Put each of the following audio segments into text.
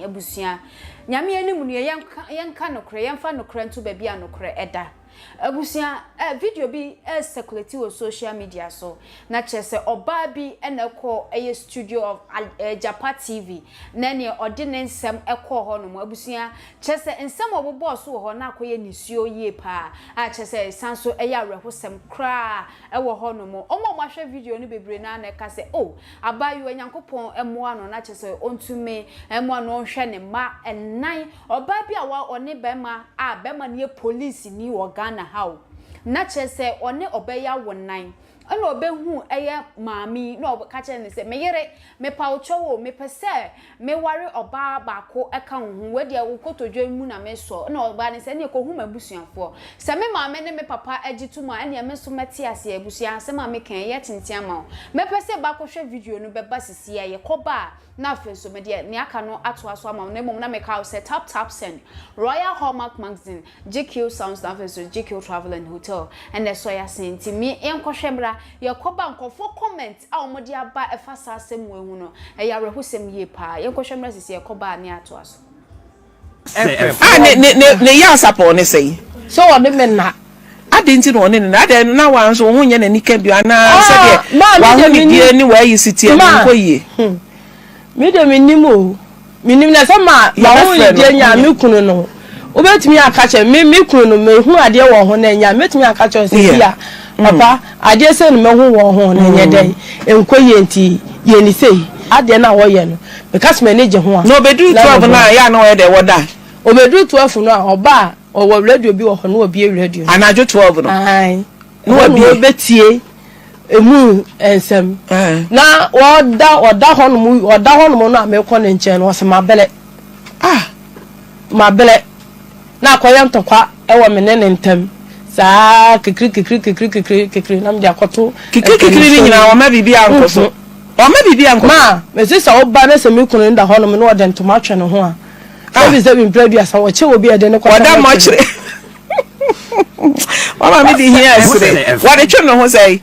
Abusua. Nyame anim no yenka nokre yemfa nokre nto ba bia nokre eda. Abusua video bi circulate on social media so na chese oba bi na ekọ studio of Japa TV na ne odine nsem ekọ ho no abusua chese nsem obobo so ho na akoye nisuo yie pa a chese sanso eya rehosem kra ewo ho no mo omo mahwe video no bebre na na ka se oh abayo nyankopon emoa no na chese ontume emoa no hwe ne ma enan oba bi a wa one bema a bema ne police ni Ghana how na chese one obeya wonan ana obehu eye maami na ka che ne se meyere me pauchowo me pese me ware oba baako eka hu we de wokotodwe mu na me so na oba ne se ne ko hu mabusuafo se me maame ne me papa agituma ene me so meti ase abusua se maame kan ye tentiama me pese baako hwe video no beba sisi ye koba na afenso me de ne aka no ato aso ama na mom na me ka se tap send Royal Hallmark Magazine GQ Sounds na afenso GQ Travel and Hotel and so ya senti mi enkohwebra yakoba nkofo comment a omodi aba efasa asem wehu no ya rehusem ye pa yenkohwemra sisi yakoba ne ato aso ne ya sapo ne sei so wode menna adenti no ne na ade na wanso ho nya na nika bi ana se de wa ho ni die ni wa yi sitie nko yie mi de minimo minim na se ma ho ni die nya mi kunu no obetimi akache mi kunu no me hu ade wo ho na nya metimi akache se bia papa ade se no me hu wo ho na nya dai enko ye nti ye ni sei ade na wo ye no because me ne je ho a no bedu 12 na ya na wo de woda obedu 12 no a oba owo radio bi wo ho no obi radio anajo 12 no ai no obi obetie emu ensem na oda ho no na me ko ne nche no se mabele mabele na koya ntokwa ewo me ne ntem saa kikri na mdia koto kikri ni nyina o ma bibia nkoso o ma bibia nkoso ma me se sa oba na se me kunu nda ho no me no de ntoma atwe no ho a obi se bi mpra bia sa wo che obi ede ne kwata oda mo kire mama me di here sire what de twe no ho sei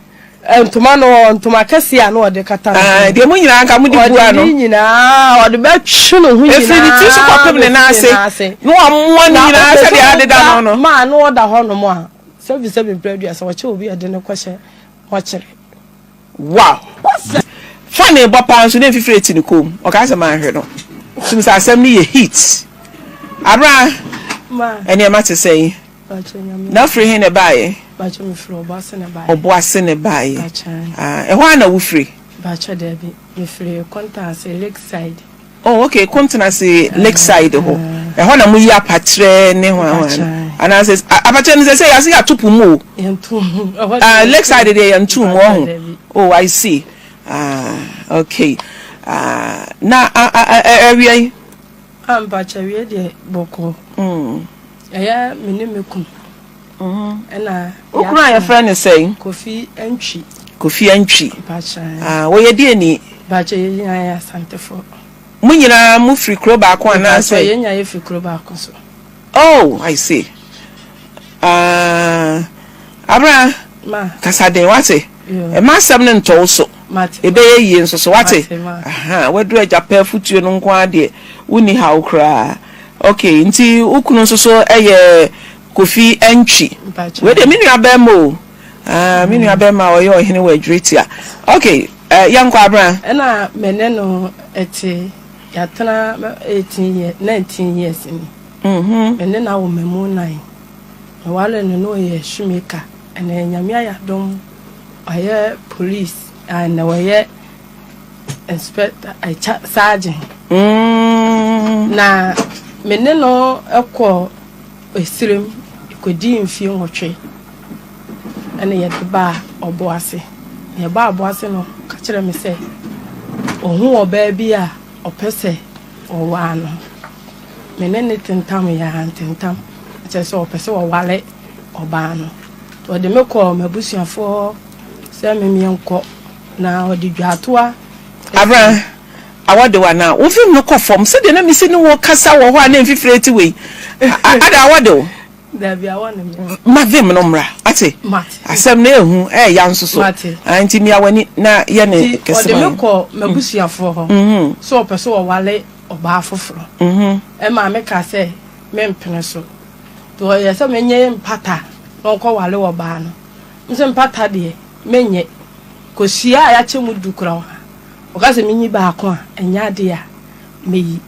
ntoma kase a no de kata de mo nyina nka mo di bua no nyina o de be twe no ho nyina efiri ti so kwapem ne na ase no ammo nyina se de adeda no ma no oda ho no mo a service be mpra bia sa wo che obi ede ne kwahye wo kire wow fane bopa nso ne fifire ti ne kom o ka se ma hwe no sumsa asem ni ye hit abra ma ene ma te sei na free hin ne bae ba che me free oboase ne bae oboase ne bae e ho ana wo free ba che da bi me free contact lakeside oh okay contact lakeside ho e ho na mu yi apatre ne ho ana says apatre ne say yasi atupu mu entum lakeside dey entum ho oh I see okay na area ba che we dey boko eya minimekum ena ukura your friend is saying kofi entry ba cha wo ye die ni ba che ye ya Asantes fo mu nyina mu free club ba ko na say ye nya ye free club ba ko so oh I see abra ma kasade wate e ma sam ne nto so e be ye yi nso so wate wadu Japa futuo no nko ade woni ha ukra okay nti ukunu nso so eye kofi entry we de minu abemo minu abema oye ohene wa adretia okay yanko abra na mene no eti yatena 19 years ni mene na wo memu 9 wale no ye shumeka ene nyamia ya dom aye police and we inspector sergeant na mene no ekọ esirem ikodi mfie nwotwe ene ye ba oboase ye ba oboase no ka kire me se ohun oba bi a opese owa no mene ne tentam ya tentam se opese wale oba no to de me ko mabusuafo se me mienko na odi dwatoa abra awade wa na wo film no kofom se de na mi se ni wo kasa wo ho a na mfifireti we ada awade o da bi awane ma vim no mra ate asem na ehu ya nsoso anti mi awani na ye ne kese odi me ko mabusuafo ho so opese wo wale oba foforo e ma me ka se me mpene so to ye se menye mpata no ko wale oba no nse mpata de menye ko sia ya chemu dukura o ka se menyi ba ko a enya de a meyi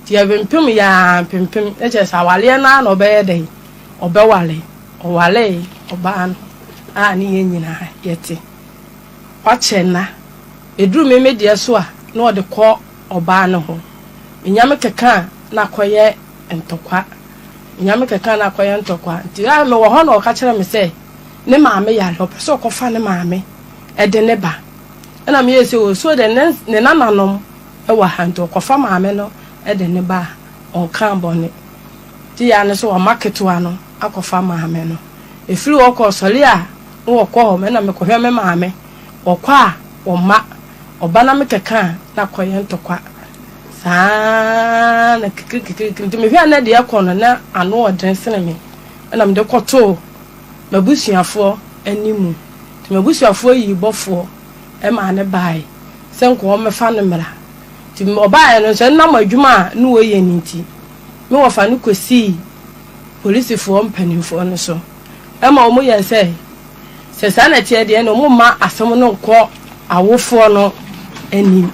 ti ya bempem ya pempem e che sa wale na no be de obe wale o wale oba no a ni ye nyina yete wa chena eduru me media so a na o de ko oba no ho nyame keka na koye ntokwa nyame keka na koye ntokwa ti a me wo ho na o ka kire me se ne maame ya lo so ko fa ne maame e de ne ba na me yesi o so de ne nananom e wa hanto ko fa maame no e de ne ba on kan bone ti ya ne so o market wa no akofa maame no e firi wo ko sole a wo ko ho me na me ko hwe me maame wo kwa wo ma oba na me keka na koye ntokwa na kikikiki me hwa na de yakono na ano odren sene me na me de koto mabusuafo animu ti mabusuafo yi bofo e ma ne bai se nko me fa no mra ti oba no se na madwuma na wo ye nti me wo fa no kosi police fo mpanimfo no so e ma o mo ye se sa na tie de no mo ma asem no nko awofo no anim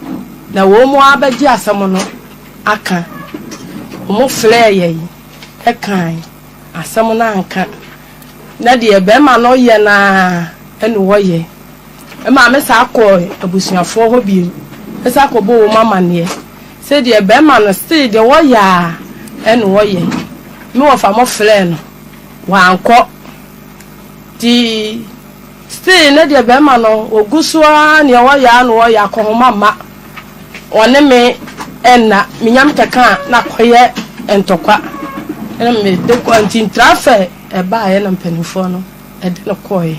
na wo mo abaji asem no aka mo fle ye e kan asem na anka na de be ma no ye na ene wo ye e ma me sa akọ abusuafo ho bi e sa akọ bo mama ne se de be ma no se de wo ya ene wo ye me wo fa mo fle no wa anko ti se na de be ma no oguso a ne wo ya no wo ya ko ho mama one me enna minyam teka na koye entokwa ena me de ko antin trafe e ba ye na mpanifo no e de no koye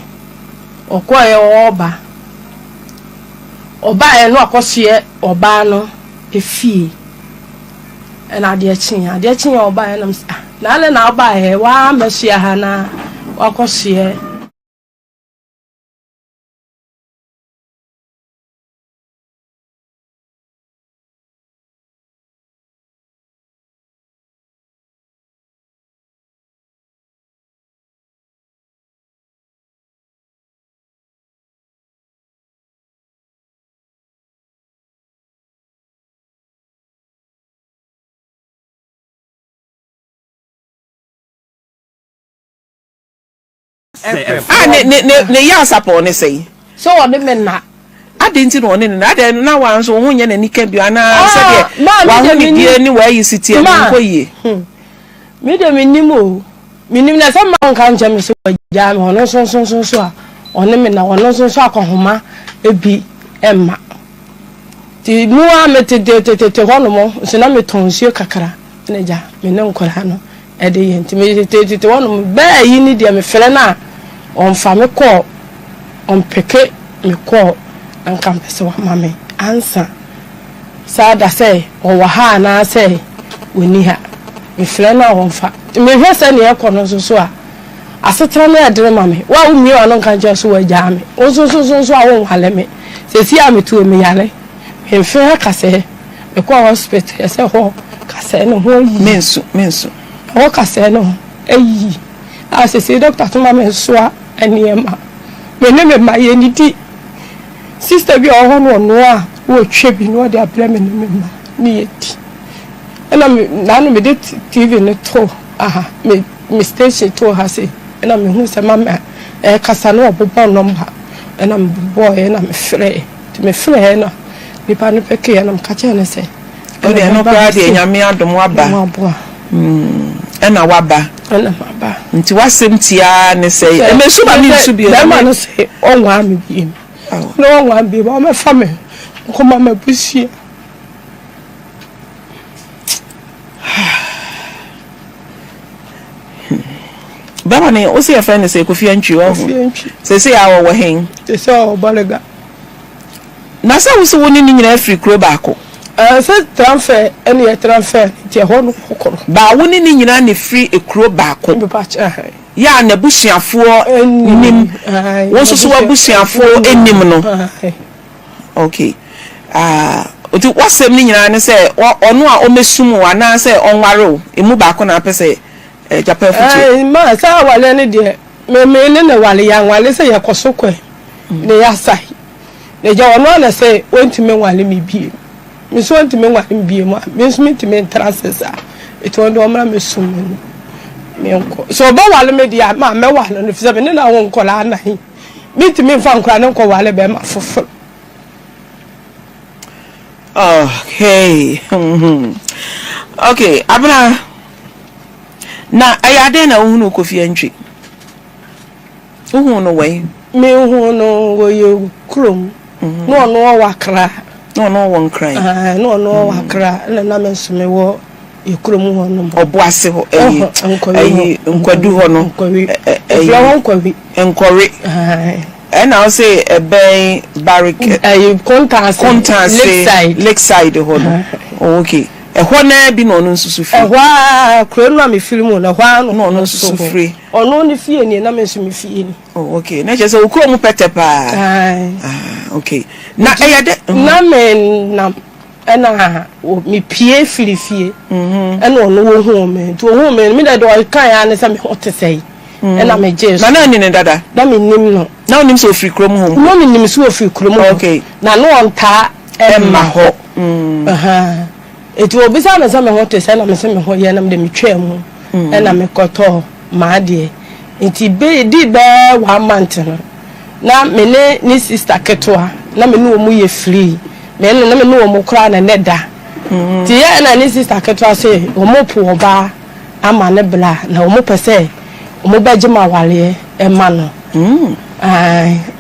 okoye oba ye no akosie oba no efie ena ade achi oba ye na ale na oba ye wa mesia ha na wakosie ne ya sapo ne sei so wode me na adenti no ne na ade na wan so ho nya na nika bi ana se de wa ho ni die ni wa yi siti e ko yi mi de minimo minim na se ma nka nche me so ja me hono so a one me na wono so akohoma ebi emma ti mu a metete hono mo se na me tonsuo kakra ne ja me ne nkora no e de yenti me tete hono mo ba yi ni de me fere na on fa me ko on peke me ko an kan pese wa mame ansa sada say o wa ha na say woni ha me fere na on fa me hwese ne ekono so a asetra na adre mame wa umi wa no kan je so wa ja me o so a won hale me se si a me tu me yale me fere ka se me ko hospital ese ho ka se no ho yi mensu o ka se no eyi a se doctor to mame so a eniema me ne me ma ye ni di sister bi o ho no a wo twe bi no de abre me ne me ma ni yeti ena me na no me de TV ne to me station to ha se ena me hu se mama kasa no obobo number ena me boy ena me frɛ na nipa no peke ya na me ka che ne se o de no pra de nyame adom waba ena waba nti wasem tia ne se e me so ba mi nsu bi na ma no se onwa me bi no onwa bi ba me fa me ko mama busie baba ne o se ya friend se Kofi Antwi o se ya wo hen se o balega na sa wo se woni ni nyina free kro ba ko se transfer ene ye transfer ti ho no kokoro ba woni ni nyina ne free ekro ba ko ya na busuafo nim wo so wa busuafo enim no okay oti wasem ni nyina ne say ono a omesumu ana say onware emu ba ko na pese Japan futu ma sa wale ne de me ne wale ya wale say yakoso kwe ne ya sai ne ja ono na say wontime wale me bie me so wontime wale me bie mo me so mentime transesa it won do omra me sumu me nko so ba wale me dia ma me wale no fisa me ne na won kola na hi mentime fa nkra ne nko wale be ma fofo. Okay. Okay, abna na ayade na uhunu Kofi Antwi. Uhunu we. Me uhunu wo ye krom. No no wakra. No won cry. No wakra. Na me so me wo ye krom ho no. Oboase ho nkwadu ho no. Nkori. And I'll say a bay barrack lakeside ho. Okay. A hona bi no nsusu free. Ehwa kro no me film no hwa no nsusu free. Ono ne fie ni na me nsu me fie ni. Oh okay. Na je say okro mu pete pa. Okay. Na eyade na me na ena me pie fie. Ena ono wo hu me. To hu me da do kan ya ne se me hote sei. Ena me je. Na ni ne dada. Na me nim no. Na onim so free krom ho. No me nim so free krom ho. Okay. Na no onta emma ho. Etu obisa na me hote say na me se me ho ye na me de me twam na me koto ma de enti be di be 1 month no na me ne ni sister ketwa na me no mu ye free me na me no mu kra na neda ti ye na ni sister ketwa say o mo po oba ama ne bla na o mo pese o mo baje ma wale e ma no em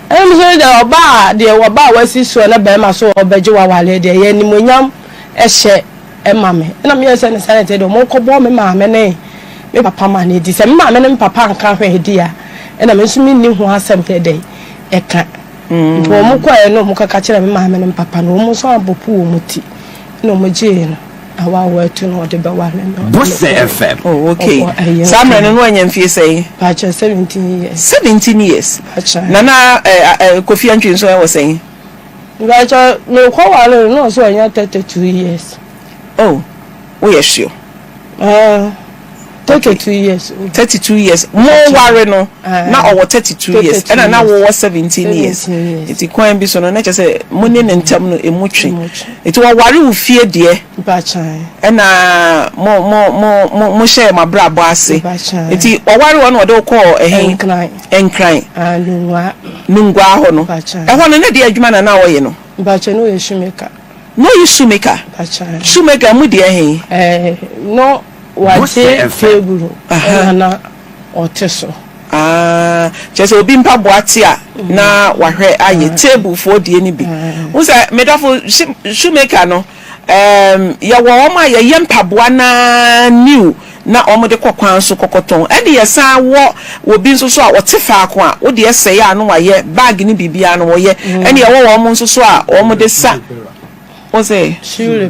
so de oba de oba wasi so na be ma so obaje wa wale de ye ni monyam e hye emame na me yesa ne sanete do mo kobo me ma me ne me papa ma ne di se me ma me ne papa nka hwe di a na me so me ni ho asem te dey e ka bo mo kwa e no mo kaka kire me ma me ne papa no mo so abopu wo muti no mo je no awa wa tu no de be wa no Boss FM. Oh okay. Samre no anya mfie sei pa cha 17 years 17 years nana Kofi Antwi nso e wo sei nga cha me kwa wa no so anya 32 years. Oh, we are sure. 32 years. 32 years. More worry no. Now over 32 years. And now we 17 years. It's a coin be so no nature say money and term no emotion. It was worry who fear dear. And more share my bra boss. It's a worry one what they call a hen crying. Nungwa hono. I want to know the Agyeman now you know. But no you shoemaker. No you shoemaker. Shoemaker mu de hen. No what table na oteso. Just obi mpa boate a na wahwe aye table for de ni bi. Wo say medafo shoemaker no ya wo ma ya yempa boa na new na omo de kokwan so kokoton e de yesa wo bi nso so a wotefa ako a wo de yesa ya no waye bag ni bibia no wo ye ene ya wo mo nso so a omo de sa wo say shoe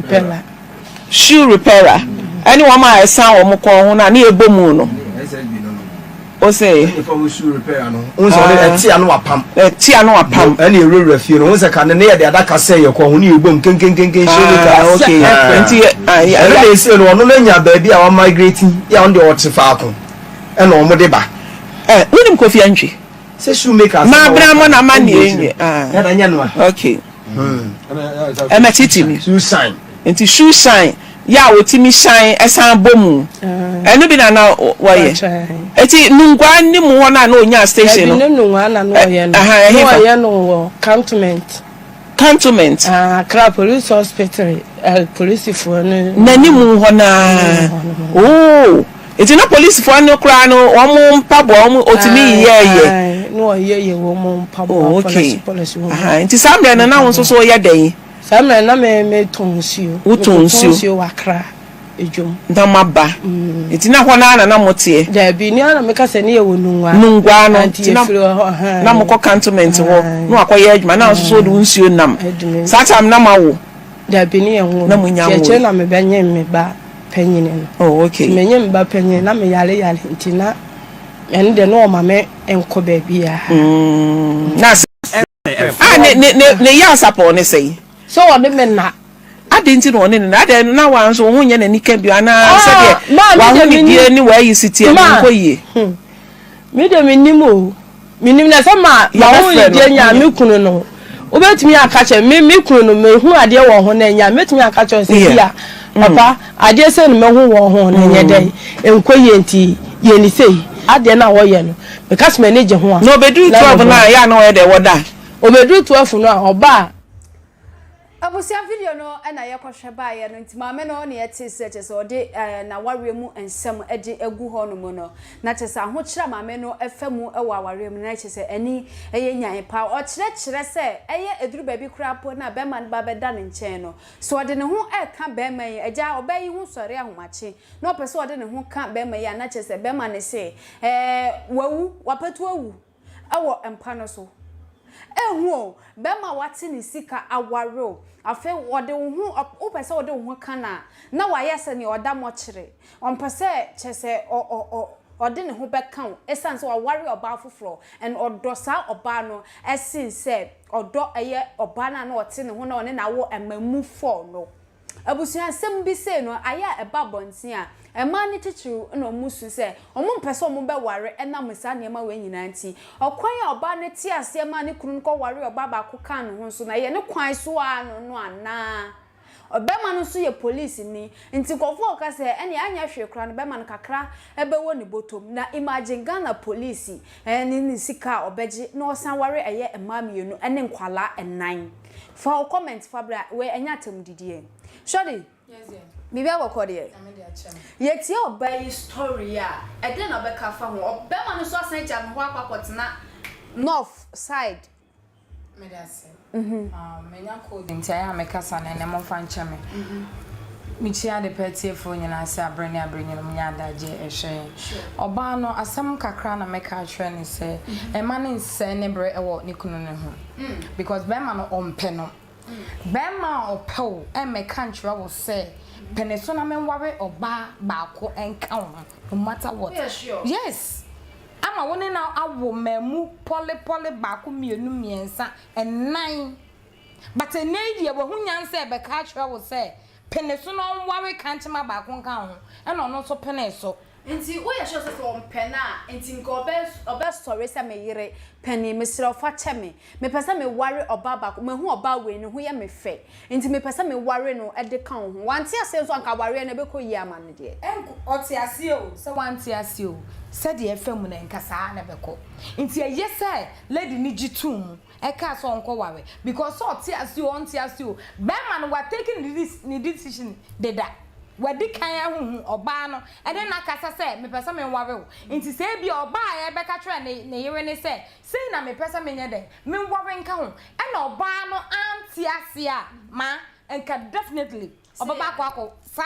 repairer any one ma yesa wo mo kon ho na ebomu no o say shoe repair no unso le tia no apam any ewura fie no unso ka ne de adaka say ye ko ho ne ebom kenkenkenken shoe repair okay 20 ya le say no no nya ba bi a wa migrating ya on de otefa ako e no mo de ba unim Kofi Antwi say shoemaker na bramo na mani enye ya da nya no okay emetiti mi shoe shine enti shoe shine ya wotimi shine esan bomu enu bi na waye eti nungwa ni mu hona na onya station no nungwa na no ye no cantonment Accra police hospital police for no na ni mu hona oh eti na police for no kra no omo mpabo omo otimi ye no ye wo mo mpabo police enti samre na won so ye den Samre na me tonsio. Tonsio wakra ejum. Ndamaba. Iti na hona na motie. Da bi ni ana meka se ne ye wonungwa. Nungwa no na moko cantonment wo. No akoye adwuma na so do nsuo nam. Satam na mawo. Da bi ni ye ho. Na munya wo. Che na me benye me ba panyine no. Oh okay. Menye me ba panyine na me yale nti na ene de no ma me enko ba bia. Na ne ya sapo ne sei. So what the men na adenti no ne na ade na wan so ho nya na nika bi ana se de wa ho ni die ni wa yi sitie nko yi me de minimo minim na sama ma ho yi die nya me kunu no obetumi akache me kunu no me hu ade wo ho na nya metumi akache se ya papa ade se no me hu wo ho na nya dai enko yi nti ye ni sei ade na wo ye no because me ne je ho a no bedu 12 na ya na wo de woda obedu 12 no a oba abusia video no na ye kwhwe ba ye no ntimame no ne ye tese so de na ware mu ensem ade egu ho no mu no na tese aho kira mame no efemu ewa ware mu na tese ani eye nyan pa o kire se eye eduru ba bi kura po na be man ba be da ne nchen no so de ne ho ka be man ye eja obayi hu sore ahomache no pese de ne ho ka be man ye na tese be man ne se wawu wapetu awu awo empa no so ehu bema wati ni sika awaro afa wode hu opese wode hu kana na wayese ne oda mo kire onpese chese ode ne hu bekan esanse waware oba afoforo and odosa oba no esin se odo eye oba na ote ne hu na one na wo emamu fo no abusuan sem bi se no aya eba bontin a ema ni chichiru na omusu se omumpese ombe ware enam sa ne ma we nyina nti okwan ya oba ne ti ase ma ne kunu ko ware oba ba ko kan no ho so na ye ne kwan so no ana obema no so ye police ni nti kofo ka se ene anya hwe kra no bema no kakra ebe wo ni botom na imagine Ghana police ni sika obeji na osan ware eye ema mienu ene nkwala enan for comment fabra we enya atem didie shodi yes yeah maybe I will yet your bay story ya I didn't know back from Obama no so sent jam na north side medase menya code ntia ya mekasa na nemo fanche me michi Adepa tiefo nyina ase abrene no nya adaje ehwe oba no asem kakra na meka atwe ni se ema ne nse ne bre ewo ne kunu ne ho because bema no ompe no bema opew e meka ntwa wo se peneso na menware oba baako enka ho no matter what yes ama woni na awo mamu pole baako mienu miensa enan but enedi e wo hunyansa e be ka atwa wo se peneso na onware kanchema baako nka ho e no no so peneso nti wo ye sure say on pena nti nko obe story say me yire peni mesira ofa cheme me pesa me ware oba baako me hu oba we ne hu ye me fe nti me pesa me ware no e de kan ho wanti ase so anka ware na be ko yi ama ne de enko oti ase o se wanti ase o se de efam na nkasa na be ko nti ye say lady ni gitum e ka so onko ware because oti ase o onti ase o be man we taking this decision de da wadi kan ahuhu oba no e de na kasa se me pesa me ware o nti se bi oba ya be ka twa ne yere ne se sei na me pesa me nye de me ware nka ho e na oba no anti ase a ma enka definitely oba ba kwako sa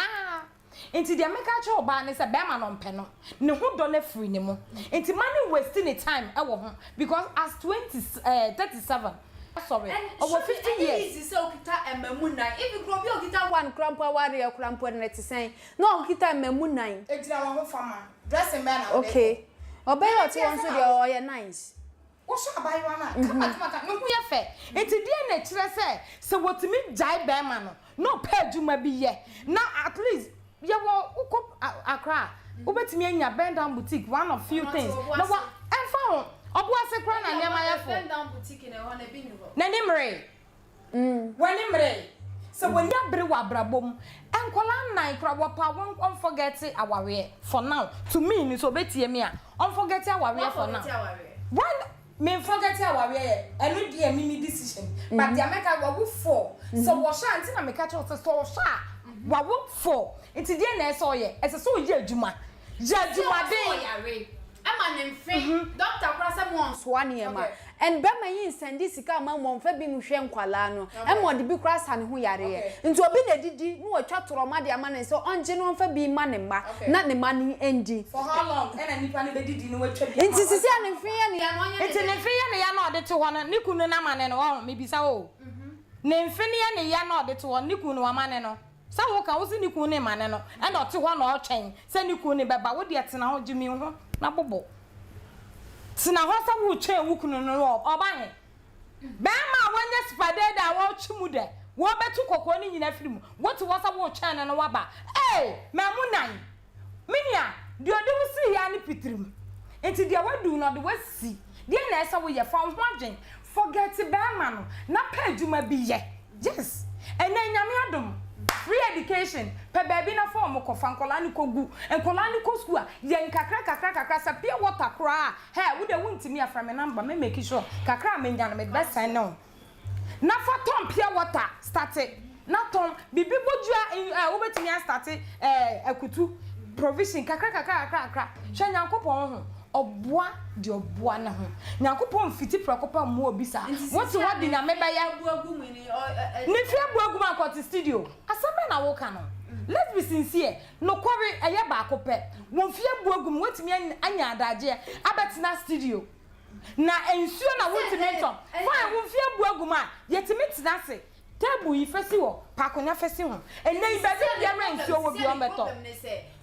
nti de me ka twa oba ne se be ma no mpe no ne ho do na free ne mo nti mani wasting the time e wo ho because as 37 sorry over 50 years is so kita emamu nine if you grow kita one crampo ware crampo na tisen no kita emamu nine ejira wo ho fama dressing man okay obey what you want to do or nice wo sha abai wa na kama no hu ye fe enti die na kire se wotimi jai be ma no pa adwuma bi ye na at least ye wo ukop akra obetimi anya bend down boutique one of few things no wa enfa obo ase kra na nyama yefo bend down boutique na ho na bi ni ho na nimre wani mre so when ya bre wa brabom enkola nine kra wa pa won forget aware for now to me ni so betie me a on forget aware for now why me forget aware enu die me decision but the make wa wo for so wo sha anti na me ka cho so sha wa wo for nti die na eso ye ese so ye adwuma den ama ne mfe doctor kwasa mo nswane ema and be ma yin send sika ma mo mfa bi nhwe nkwala no e mo de bi kwasa ne ho yare ye nti obi na didi no watwa toroma de ama ne so onje no mfa bi ma ne ma na ne ma ne endi for how long ena nipa ne be didi no watwa bi nti sisi a ne mfe ya ne ya no anya nti ne mfe ya ne ya no de to ho no ne kunu na ma ne no me bisa o ne mfe ne ya ne ya no de to ho ne kunu wa ma ne no sa wo ka wo si ne kunu ne ma ne no e na to ho na o twen se ne kunu ne beba wo de etena ho jimi ho na bobo tina ho sa wo twen wo kunu no oba he be ma wanya spade da wo chimu de wo betu kokko ni nyina firi mu what was a wo channel na waba mamunan minia de odi wo si ya ni pitrim enti de wadu no de wasi de na esa wo ye fa ho adwen forget be ma no na pa adwuma bi ye yes ena nyame adom free education pe baby na form ko fa nkola ni kogu nkola ni ko school ye kakra sa pure water kra wo de wuntimi afra me number me make sure kakra me nya no me best sign no na for tom pure water started na tom bibi bodua wo betimi start akutu provision kakra hwe nyankopon ho oboa de oboa na ho nyankopon fiti prokopa mo obisa what what di na meba ya buagu mu ni fi buagu ma ko studio asabe na wo ka no let's be sincere no kware eye ba akope won fi buagu mu wetimi anya adaje abetina studio na ensuo na wotimi nto fine won fi buagu ma yetimi tinase table yi fesi wo pakonya fesi ho enei be bia ensuo wo bi o meto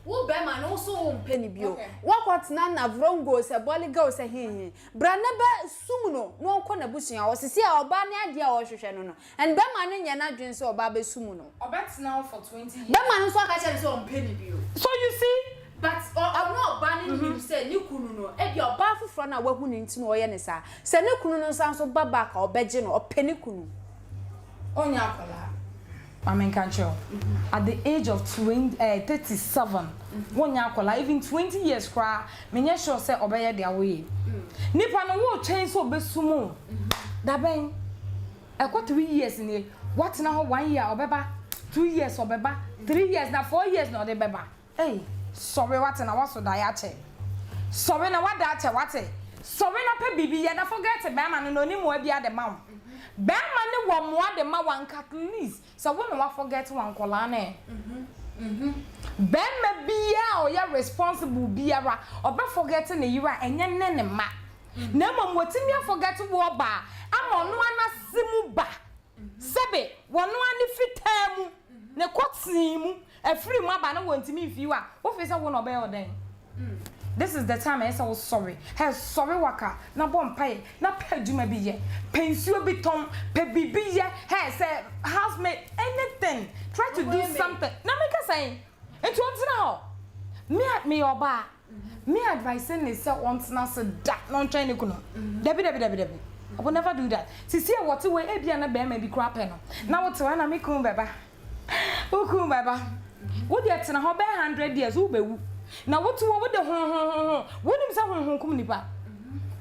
wo be ma no so wo mpeni bio wakotna na vrongo se boliga se hihi branebe sumuno no nko na busua wo sisi a oba ne ade a wo hwehwe no and be ma no nya na dwen se oba be sumuno obetna for 20 years be ma no so aka chere se wo mpeni bio so you see but I'm not banning him say ni kunu no e bi oba foforo na wahu ni ntino oye ne sa se ne kunu no san so baba ka obeje no openi kunu onya akola Amenkancho at the age of 37 wonya akola even 20 years kra menye sure say obeye dia we nipa no wo change so besumo da ben e ko 3 years ni what na ho 1 year obeba 2 years obeba 3 years na 4 years na odebeba hey sorry what na waso da ya che sorry na wada che what sorry na pe bibi ya na forget be man no ni mo bia de ma Bema ne wo mo ade ma wan at least so when we forget wan kola na Bema bia o ya responsible biara obe forget na yira enye ne ma na mom wotimi forget wo ba ama no anasimu ba sebe wono ani fitamu ne kotimu afiri mu aba na wontimi fiwa wo fi se wo no be oden this is the time I say was sorry. Hey, sorry waka. Na bompaye. Na pedjuma biye. Pensuo biton. Pe bibiye. Hey, say housemate. Anything. Try to do something. Na make us say. Into what's now? Me oba. Me advising is say once na so that non train kuno. Debi. I will never do that. See what way e bia na be ma bi kra pe no. Na what wa na me kun beba. Ukun beba. Wo dey tena ho be 100 years wo be wu. Na what wo de ho wonim sa ho kum nipa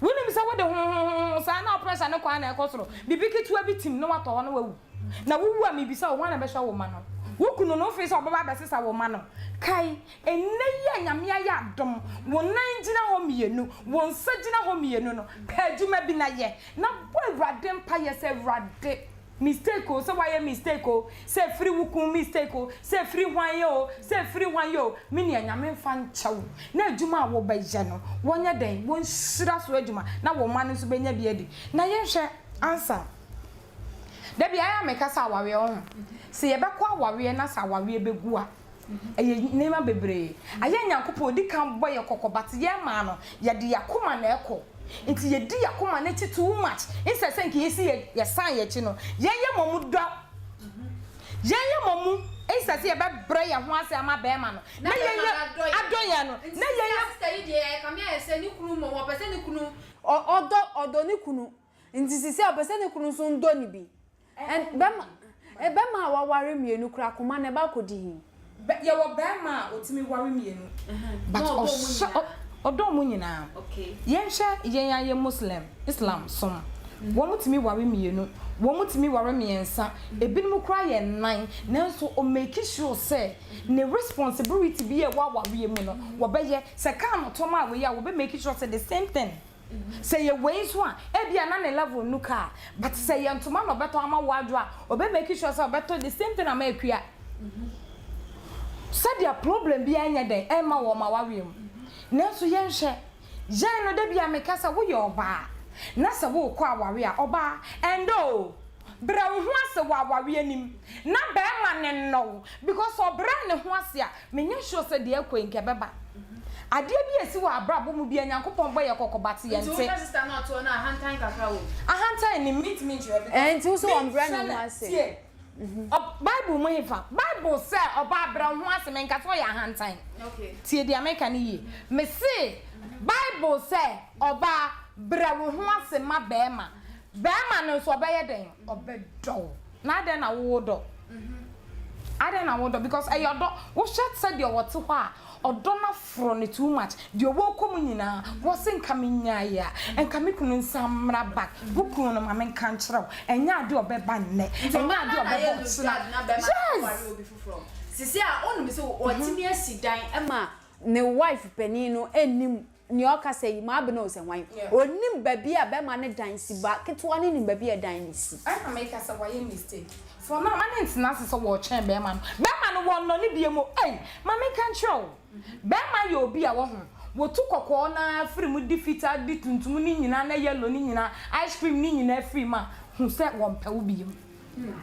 wonim sa wo de ho sa na pressure ne kwa na ekosoro bibi kitua bitim no wato ho no wawu na wuwu a mebisa wo na be hwa wo ma no wo kunu no fe sa obaba besesa wo ma no kai eneye nyame ya adom wo nan gina ho mienu wo nsa gina ho mienu no pedjuma bi na ye na bo awrade mpa ye se awrade mistake o say why mistake o say free wuku mistake o say free wan yo mini anyame fa nchawo na adwuma wo ba je no wonya den won hira so adwuma na wo ma no so benya bi adi na ye hwe answer da bi aya meka sa awawe ho se ye bekwa awawe na sa awawe begu a eye nema bebre aya nyankopɔ di kan boye kokobate ye ma no ye de yakoma na ekɔ nti ye di yakoma na chi too much inse se nke yesi ye san ye chi no ye momu do ye momu inse se ye be bre ye ho ase ama be ma no na ye adoya no na ye sister yi de kam ya se ni kunu mo pese ni kunu odo ni kunu nti sisi pese ni kunu so ndo ni bi and bema waware mienu kura kuma na ba kodi hin ye wo bema otimi ware mienu but odo mu nyina okay yenhwe yenyaye muslim islam som wo mutimi ware mienu wo mutimi ware miensa ebinum kura ye nan nanso o make sure say ne responsibility be ye wa ware mu no wo be ye se kan no toma we ya wo be make sure say the same thing say ye ways one e bia na ne level nuka but say ye ntoma no beto ama wadu a o be make sure say beto the same thing ama akua say their problem bia anya den e ma wo ma ware mu nanso yenhwe jan no da bia meka say wo ye oba na say wo kwa ware a oba endo bra wo ho ase wo aware anim na be ma ne no because obra ne ho ase a menya sure say de akwenke beba ade bi esi wo abrabo mu bia nyankopon boye kokobate ye nte sister na to na ahantan kakra wo ahantan ni meet you nti so ombra no ase Bible mo hifa. Bible say oba bra ho asem nka so ya hantan. Okay. Tie di America ni yi. Me say Bible say oba bra wo ho asem ma bema. Bema no so obeye den obedo. Na den na wo do. I don't know because I don't. What shot said your what to her or don't from it too much. The walk coming in wasn't coming ya and coming in some back. Book on a man can't throw and now do a bed by neck. And now do a bed. Sisi a onu so otimi asidan ema ne wife penino enim ni oka say ma be no se wan onim baby a be ma ne dan si ba ketwa ne nim baby a dan si I make us a way mistake. For now, man, it's not so watch and Bearman. Bearman won't only be a mo. Hey, mammy can't show. Bearman, you'll be a woman. We took a corner, free with defeated ditun to Nina, yellow Nina, ice cream Nina, free man, who said one pelbium.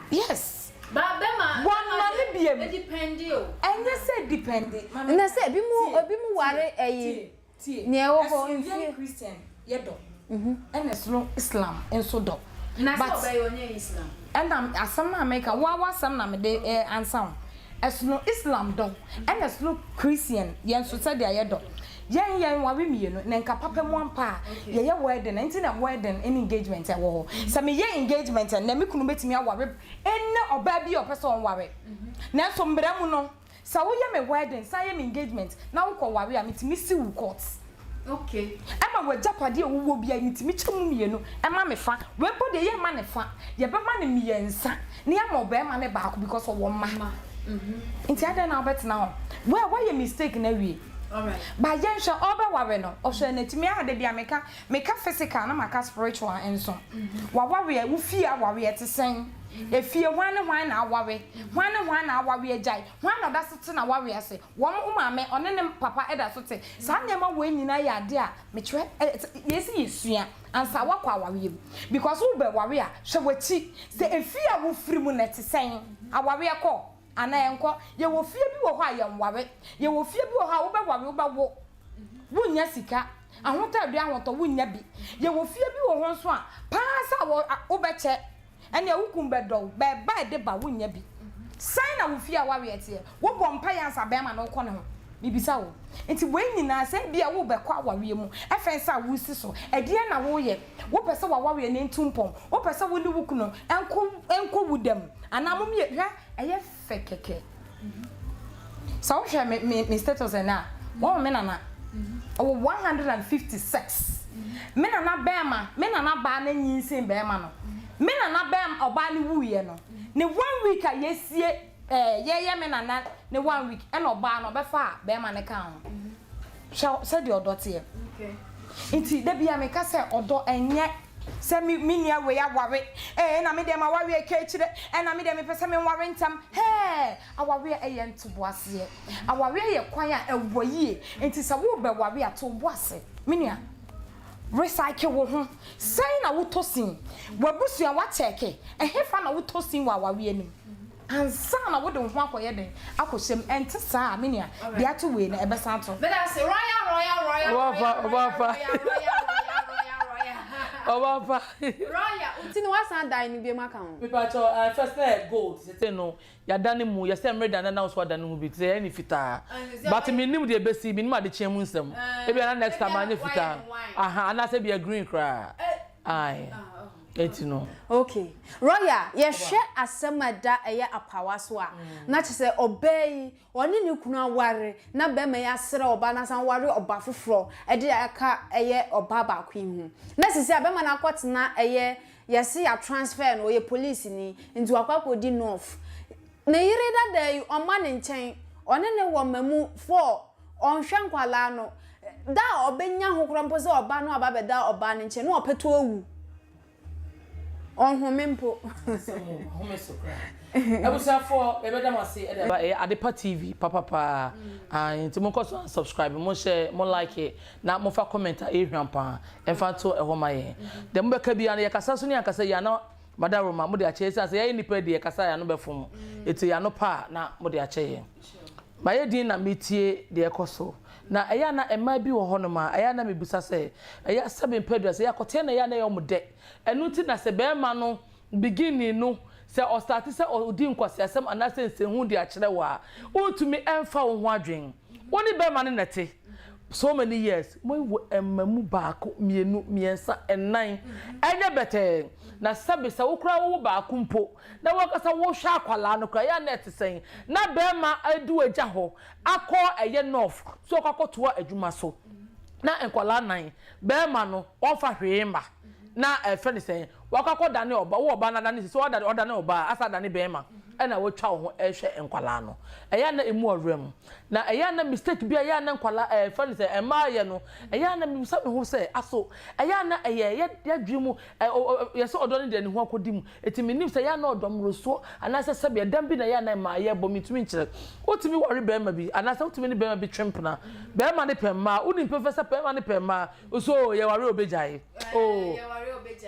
Yes. But Bearman, one only be a depend you. And you said dependent. And I said, be more worry a near Christian, yedo. And a slow Islam and so do. But by your name Islam. And I'm America, some name de answer. As no Islam do, and as no Christian, yen so said the yedo. Yen wa we me no, nenka papa mo ampa. Ye wedding, na wedding in engagement e wo. Sa me ye engagement and na me kunu betimi aware. Enne oba bi o person ware. Na so mbra mu no. Sa wo ye me wedding, sa ye me engagement. Na wo ko ware a metimi si wu court. Okay. Emma we japade wo bia ntimi chemu mienu. Emma me fa. We bo de ye ma ne fa. Ye be ma ne miensa. Ne am oba ma ne baako because of one ma. Nti ada na obet na ho. Why you mistake na wi? Alright. Ba yen hwe oba ware no. Ohwe na timi ade bia meka physical na maka spiritual enso. Wa ware wo fia ware etesen. Efie hwan na aware hwan na aware agai hwan na dasote na aware ase wo maame one ne papa edasote sa nyema wo nyina ya ade a mechwe yesi yesua ansa wakwa aware because wo be ware a hwe wachi se efie a wo firi mu na tesen aware ko ana enko ye wo fie bi wo ho ayem ware ye wo fie bi wo ha wo be ware wo be wo nya sika ahotadu ahoto wo nya bi ye wo fie bi wo ho nso a paasa wo be che and ya wukum bedo be Adepa wunya bi sign na wo fia wa wete wo bompa yansa be ma no kɔ ne ho bibisa wo enti we nyina se bia wo be kwa wawe mu efensa wo si so edie na wo ye wo pese wa wawe ne ntumpom wo pese wo ni wukuno enko wudam anamom ye hwa eye fekeke so hwe me status na wo me nana o 156 me nana ba na nyinsin be ma no me na bem oba ni wuye no ne 1 week a yesie ye me na ne 1 week e na oba no be fa be ma ne kan ho se de odote okay nti da bia me ka se odo enye se mi nia we ya ware na me de ma ware ke kire na me de me pese me ware ntam aware ye ntoboase aware ye kwan a ewoyie nti se wo be ware a to boase me nia recycle wo ho sai na wo tosin wabusua wa cheke ehefa na wo tosin wa wawe anim ansa na wo de ho akoye den akosem ente saa me nia de ato we na ebesa to but I say royal Oba royal uti no wasan dan ni bi maka ho people first gold say no ya dane mu ya say mreda na now so dane mu bi say any fita but me nim de besi me nim ade chemu nsem e bia na next time anya fita aha ana say be green cry ai etino okay royal ye hwe asemada eye apawa so a na chese obey oni ni kunu aware na be me ya sere oba na san ware oba foforo e de aka eye oba ba kwen hu na sisi abema na akotena eye yesi ya transfer no ye police ni nti akwakodi north na yire da day oma ne nchen one ne wo mamu for onhwe nkwala no da obenya hokoro mpo se oba no aba be da oba ne nchen no opeto owu on homempo home sokra abusa for ebeda mase Adepa TV papa and mo ko subscribe mo share mo like it na mo fa comment ehwampa emfa to ehomaye de mo beka bia na yakasa so ni akasa ya na madaroma mo de ache say ya nipa de yakasa ya no befom eti ya no pa na mo de ache ye baye din na metie de ekoso na eya na ema bi wo hono ma eya na mebusa se eya 7 pedro se ya kote na ya na yo mode enu ti na se be ma no beginning no se o start se odi nkwasi asem anase nsehu de akere wa ontumi emfa wo ho adwen woni be ma ne nete so many years mo emamu baako mienu miensa enan enye bete na sabe se wo kura wo baako mpo na wo kasa wo hwa akwala no kura ya net sen na be ma adu agya ho akọ eye north so kwakoto adwuma so na enkwala nan be ma no ofa hwema na friend sen wakakọ dane oba wo oba na dane so dane oba asa dane be ma ena wo twa ho ehwe enkwala no eya na emu awrem na eya na mistake bia eya na enkwala friend say ema ye no eya na mi sabe ho say aso eya na eye ya dwimu ye so odo ne de ne ho akodim etimi nim say eya na odom roso anasa sabe dam bi na eya na ema ye bo mitumi nkire otimi wori be ma bi anasa otimi ne be ma bi twempna be ma ne pemma uni professor pemma ne pemma so ye wari obejai ye wari obejai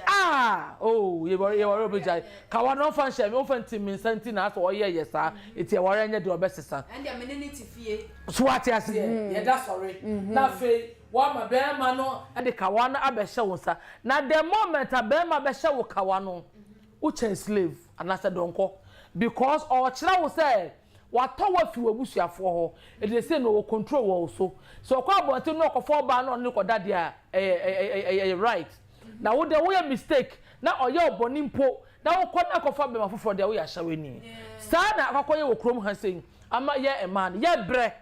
ye wari obejai kawa no fan share me ofan timi santi na so oye yesa eti e wari anya de obesesa and the menini fie so ati ase ye da sorry na fe wa ma be ma no e kawa na abehye wonsa na the moment a be ma behye wo kawa no uche slave anasa donko because o kira wo say wato wa fi wabusuafo ho e dey say no wo control wo so kwa bonte no okofo ba no ne koda dia right na wo de wo ya mistake na oye oboni mpo na wo kona kofa be mafofo de wo ya hyaweni sa na akokoye wo krom ha sei ama ye eman ye bre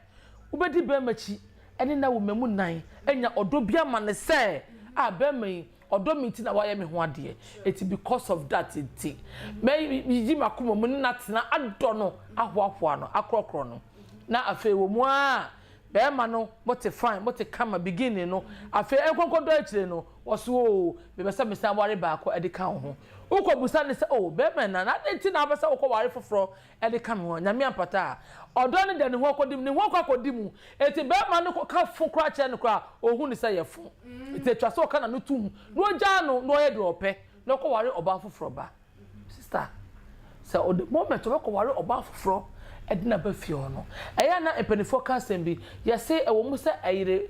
ubedi be machi ene na wo memu nan enya odobia ma ne se a be me odomiti na wa ye me ho ade eti because of that eti me yi makoma mu na tena ado no ahoahoa no akrokro no na afi wo mu a be ma no but fine but kama beginning no afi enkonkodo akire no woso be be se me san ware ba ko edi kan ho uko busa ne se be me na enti na be se uko ware foforo edi kan ho nyame ampata odo ne de ne ho akodim ne ho akodim eti be ma no ka fo kra che ne kra ohu ne se ye fo eti twa so ka na no tum no ja no no ye de ope no ko ware oba foforo ba sister se o the moment we ko ware oba foforo edina ba fie no eya na epenifo ka sembi ye se e wo mu se ayire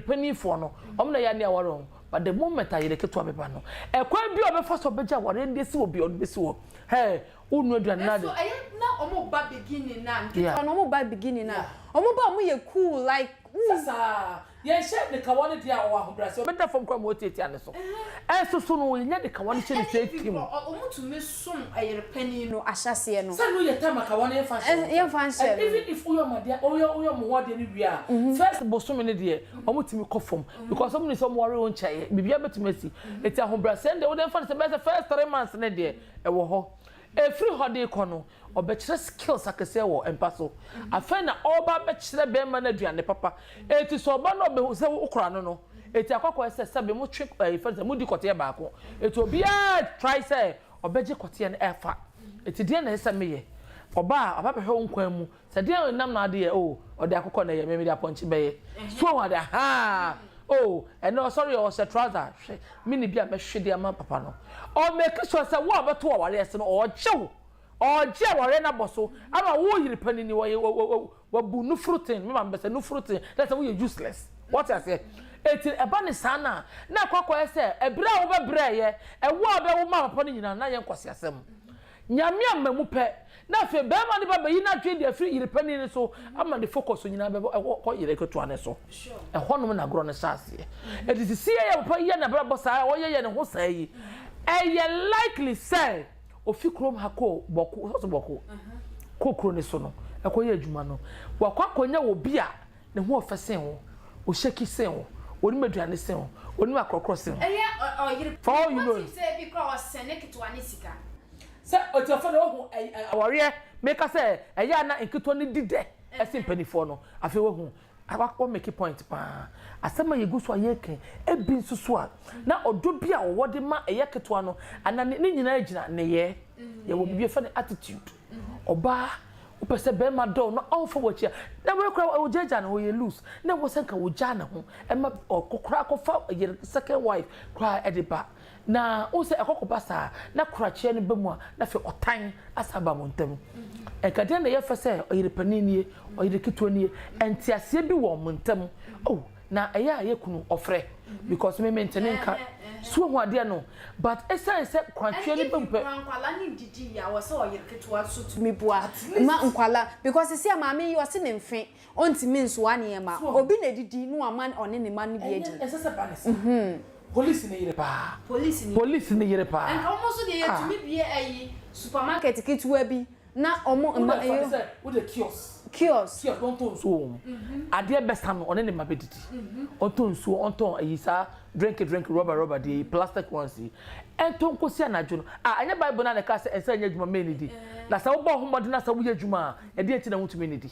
penny fo no omna ya ne awaro but the moment ayire keto abeba no ekwa bi obefa so beja ware ndi si obi odo besi wo hey unu aduan na de so eya na omo ba beginning na omo ba beginning na omo ba omo ye cool like sasa ye share the kawani dia o ahobrase obeda fom kwa mo tete ane so so no nya de kawani che ne tekim omo to me som ayire penny no ahyase no sa no ye tama kawani ye fashion even if uyo madia uyo mo wode ni bia first bosom ne de omo timi kofom because omo ni so mo ware on chaye bibia betumasi eti ahobrase nde wo de fa se be first 3 months ne de e wo ho free holiday kono obekire skills akese wo empaso afa na oba bekire be ma na aduane papa eti so oba no be se ukura no eti akokọ ese sabe mo trick friends mo di kote ba ko eti obia try say obeje kote na efa eti de na ese meye oba be hwe nkwan mu se de nam na de ode akokọ na ye me de aponchi be ye so wa de ha and no sorry o se trouser mini bia me hwede ama papa no o make sure say wo abeto ware ese no o je ware na boso ama wo yiri panini wo bu no fruiting me ma be say no fruiting that's why you useless what I say eti eba ni sana na kwakọ ese ebra wo be bra ye wo abe wo ma papa no nyina na ye nkwase asem nyame amamu pe na fe be ma ni baba yi na twe de afiri yiri panini so ama ni focus nyina be ko yire keto ane so honom na gro ne sase eti si ye papa ye na bra bosa wo ye ne ho sai ye likely say ofi krom hako boku so boku kokro ne so no ekoye adwuma no wakwakonya wo bia ne ho ofesen wo o sheki sen wo oni maduane sen wo oni makrokro sen for you know say bi kro senekito ane sika se o ti ofo no hu awore make say eya na nkito ne dide ese mpanifo no afi wo hu akwa make point pa asema yeguso ayeke ebi nsusu a na odo bia wo de ma eyeketo ano ana ne nyina agina ne ye wo bibie fa ne attitude oba upese be ma do no awfo wachia na we kra wo jeja na wo ye loose na wo senka wo ja na ho ema kokra kofa second wife kra Adepa na o se ekokoba sa na kra che ne bemu a na fe otan asaba montam ekade na ye fa se oyire panini oyire kitoni entiase bi wo montam na eya ye kunu ofre because me maintain ka so ho ade no but esa kwantwe ni bempe nkwala ni didi ya wo se oyirketo so tumi bua ma nkwala because see maame yo se ne mfe ontimi nso ane ma obi na didi no aman one ne man bi edi esa se balance police ni yire pa police ni yire pa en omo so de yetumi bie ayi supermarket kitwa bi na omo yo wo the kiosk don ton so ade besta no one ne ma bedidi on ton so on ton ayi sa drink rubber the plastic ones en ton ko si anajo no anya bible na ka se ensa anya djuma me di na sa wo bo homode na sa wo ya djuma e de eti na wutumi ne di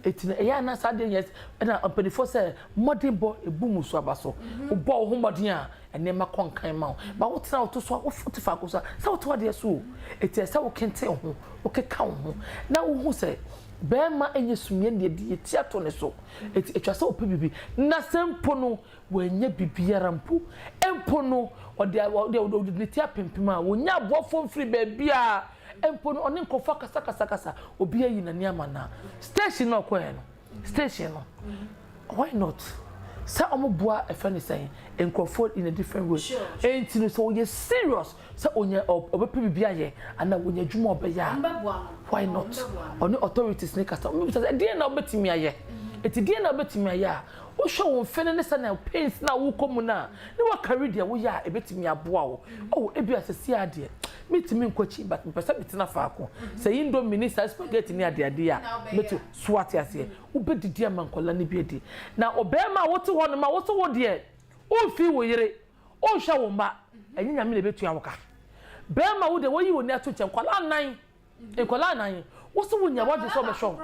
eti na ya na sa de yes na ampanifo se modern boy ebumu so abaso wo bo homode a ene ma konkan ma ba wo tena wo to so wo fotifa ko so sa wo to de so eti sa wo kente ho wo keka ho na wo hu se bema enye sumye ne de tiato ne so eti etwa se ope bibi na sempo no wenye bibiara mpo empo no ode ne tia pempem a wonya boafo mfiri ba bia empo no one nkofa kasa obi ayi na ne amana station no kwen station no why not sa omoboa efani say enkofo in a different way enti no so you serious sa onya obepe bibia ye ana wonya dwuma obeya why not on authorities ne kasa me say dey na obetimi aye eti dey na obetimi aye a wo hwe won fene ne sana pains na wo komu na ne wa carry dia wo ya ebetimi aboa wo oh ebi asesi ade mitimi nkochi but mpesa bitina faako say indo minister spaghetti ni ade a metu swat ase ubedidi amankola ne biedi na obema wote ho no ma wote wo de o fi wo yire o hwa wo ma enyinya me le betu awoka bema wo de wo yi wo ni ato chenkwala nan enkwala nan wo so wo nya wo de so be shon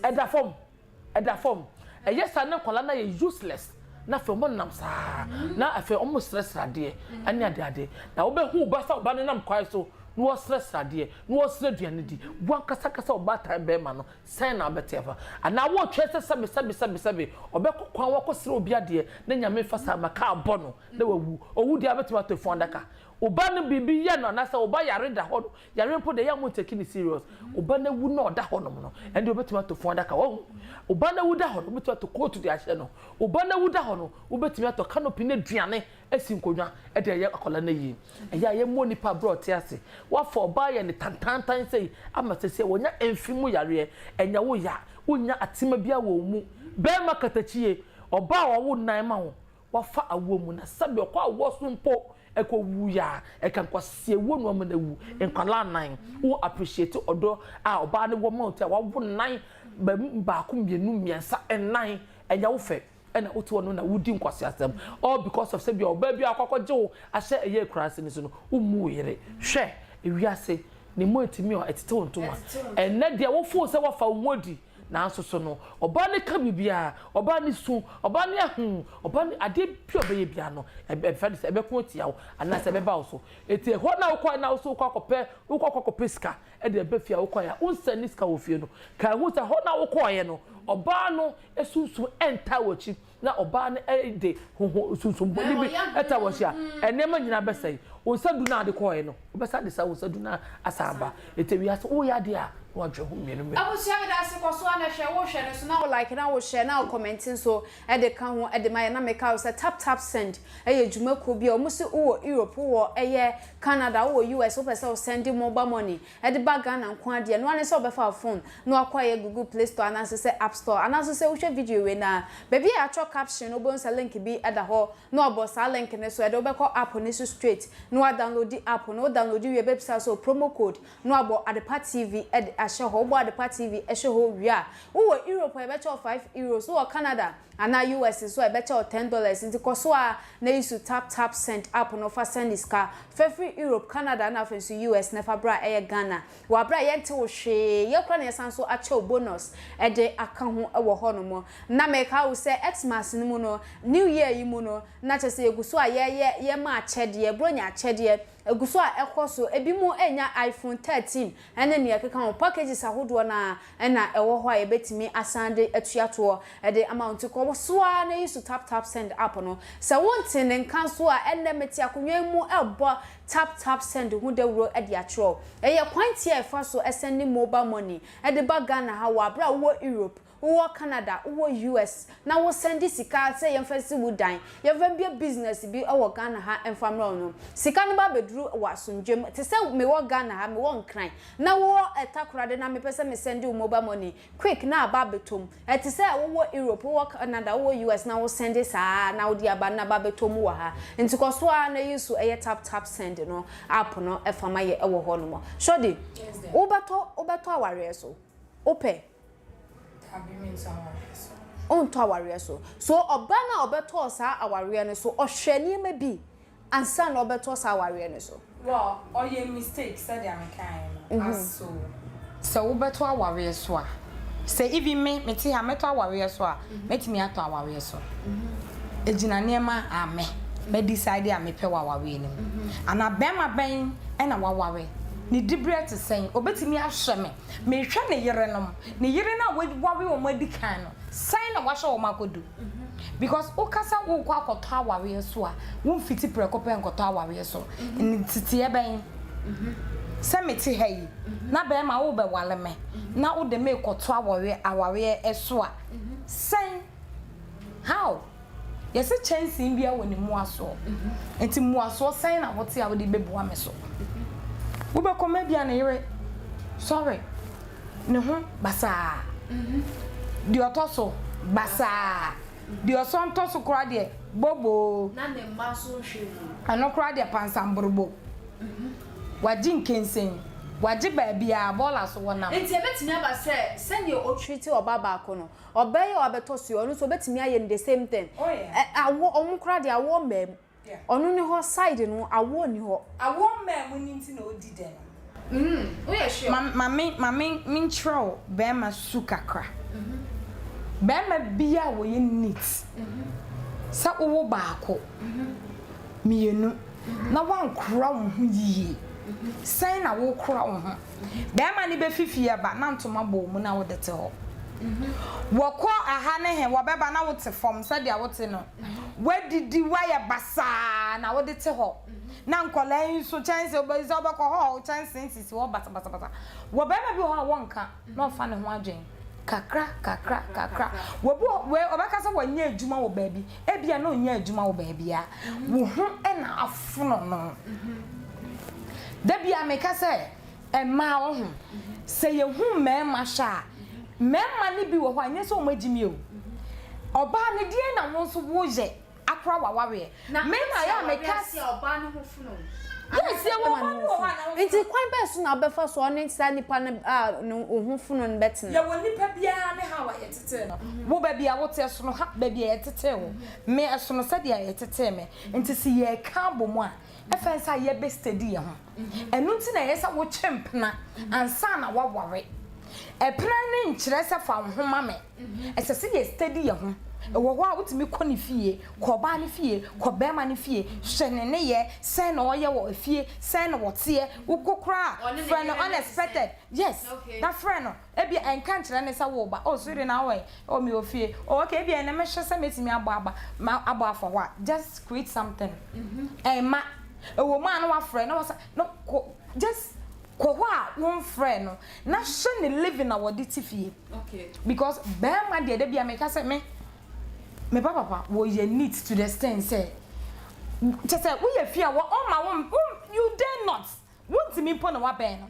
eda form yes na kwala na ye useless na fe mo nam sa na afi omo stress ade ani ade na wo be hu ba sa ba ne nam kwai so no wo stress ade no wo stress duane di wan kasa oba time be ma no sen na betefa ana wo twese sabe obe kwan wo kosere obi ade na nyame fa sa maka abo no na wawu owu dia betima to fon daka oba no bibi ye no na sa oba yare da ho yare mpo de ya mo take ni serious oba na wu no da ho no no ende obetima to fon daka wo oba na wu da ho no obetima to coat de ahye no oba na wu da ho no obetima to canopy ne duane asinkodwa e de ye akola na yi eya ye mo nipa bro te ase wa for oba ye ne tantantan sei ama sese wonya emfimu yare enya wo ya wonya atima bia wo mu be makatachie oba wo nan ma wo wa fa awo mu na sabe okwa awo so mpo eko wu ya e kan kwasie wo no ma na wu enkwala nan wo appreciate odo a oba ne wo mount a wo nan ba ku mienu miensa enan enya wo fe ena otu no na wudi nkwase asem all because of say bi oba bi akwakoje ahye eye krase ni so no umu yire hwe ewiase ni mo etimi o etete ontuma enne de wo fo se wo fa umodi na asoso no oba ne ka bibia oba ne su oba ne ahun oba ne ade pi obeye bia no e fa se be ko tia wo ana se be ba wo so eti ho na wo kwa na wo so kwa kope ska e de be fia wo kwa ya unsa ni ska wo fie no ka hu se ho na wo kwa ye no oba no esunsun enta wochi na oba ne e de ho sunsun boni bi eta wo hia enema nyina be sai unsa du na de kwa ye no obesa de sa unsa du na asaba eti wi aso wo ya de a wadwe ho mienu me abusia me da se koso ana hwe wo hwe ne so na wo like na wo share na wo commenting so e de kan ho e de my na make out say tap send e ye djuma ko bia o musi wo Europe wo e ye Canada wo US wo pese wo send mobile money e de baga na nko ade no ane se wo be fa phone no akwa ye Google Play Store ana se App Store ana se wo hwe video we na baby a cho caption no bon sa link bi e da ho no obo sa link ne so e de wo be call app ne so straight no download the app no download we website so promo code no abo Adepa TV ashe ho bo Adepa TV ashe ho wia wo Europe e be cho €5 wo Canada ana US so e be cho $10 nti koso a na isu tap send app no fa send iska free Europe Canada na fa so US na fa bra e Ghana wa bra ye nte wo hwe ye kra na yesan so a cho bonus e de aka ho e wo ho no mo na me ka wo se Xmas ni mu no New Year yi mu no na che se eguso a ye ma achede bronya achede eguso a ekoso ebi mu enya iPhone 13 ene ne yakeka ho packages ahodo na ena ewo ho a ebetimi asande atuato e de amount ko so a na yisu tap send app no se wonte ne nkanso a enne meti akonwa mu ebo tap send hu de wuro e de atro e ye kwanti e fa so send mobile money e de ba Ghana ha wa bra wo Europe wo Canada wo US na wo send sika say yem fasi wudan ye fa bia business bi wo Ghana ha enfamra no sika no ba beduru wo asonjem te say me wo Ghana ha me wo nkran na wo etakorade na me pese me send mobile money quick na ba betom te say wo Europe wo Canada wo US na wo send saa na wo dia ba na ba betom wo ha nti koso a na yisu tap send no app no efama ye wo ho no mo shodi obeto aware so ope abi means aware so on to aware so oba na obeto sa aware ne so ohwani ma bi ansa na obeto sa aware ne so well all your mistakes said they am kind so obeto aware so a say even me ti ha meto aware so a metimi ato aware so ejina nema ame me decide am pe wawawe ni ana bema ben e na wawawe ni dibre te sen obetimi ahwe me hwe ne yere nom ne yere na wawe o madi kan no sai na wahwe o makodu because okasa wo kwa akoto awawe so a wo mfiti prekope nkoto awawe so ni titie ben se meti hayi na bema wo be wale me na wo de me koto awawe eso a sai how yes a chance in bia woni muaso enti muaso san na wote a wodi bebu ame so wo be koma bia na yere sorry ne ho basa di otoso basa di osontoso kura de bobo na ne maso hwemu ano kura de pansambrobo waji nkensen waji bia bola so wona enti ebetimi aba send your treat oba ba ko no obey obeto so onu so betimi aye the same thing awo omukra de awo mem onu ni ho side no awo ni ho awo mem ni nti na odi den we are sure mami min tro be ma su kakra be ma bia wo ye neat sa wo ba ko mienu na wan kra wo hu yi sai na wo kra wo ho be ma ni be fifie ba na ntoma bo mu na wo dete ho woko aha ne he wobeba na wote form said ya wote no wadidi waya basa na wodete ho na nkola yin so chance obazi obako ho chance sisi wo basa wobeba bi ho wonka na ofa ne ho adwen kakra wobu we obaka se wanya adwuma wo baabi ebia na onya adwuma wo baabi a wo ho na afono no da bia meka se ma wo ho se ye hu mema sha mema ni bi wo ho anya so magimi o oba ne die na won so wo je akra wawawe mema ya meka se oba no ho funo yes ye wo ho nti kwan be so na befa so on nsa nipa na ho funo no betin ye wo nipa bia ne ha wa ye tete no wo ba bia wo te so no ha ba bia ye tete wo me so no se dia ye tete me nti si ye ka bomu a efensa ye be steady ye ho enu nti na ye sa wo chempna ansa na waware epra ne nkyere se fa ho mame esese ye steady ye ho ewo ho a wotimi kɔ ne fie kɔ ba ne fie kɔ bema ne fie hwene ne ye sen na oye wo fie sen na wote ukokra friend unexpected yes that friend ebi enka nkyere ne sa wo ba o sori na we o mi ofie o okay ebi na me hwese metimi abo afọ wa just create something ma ewo ma na wa friend na wasa no just kwa one friend no na hwe ne living na wodi tifie okay because bema de de bia me ka se me papa wo ye neat to the extent say just say we ye fear wo on you dare not want me pon na wa ben no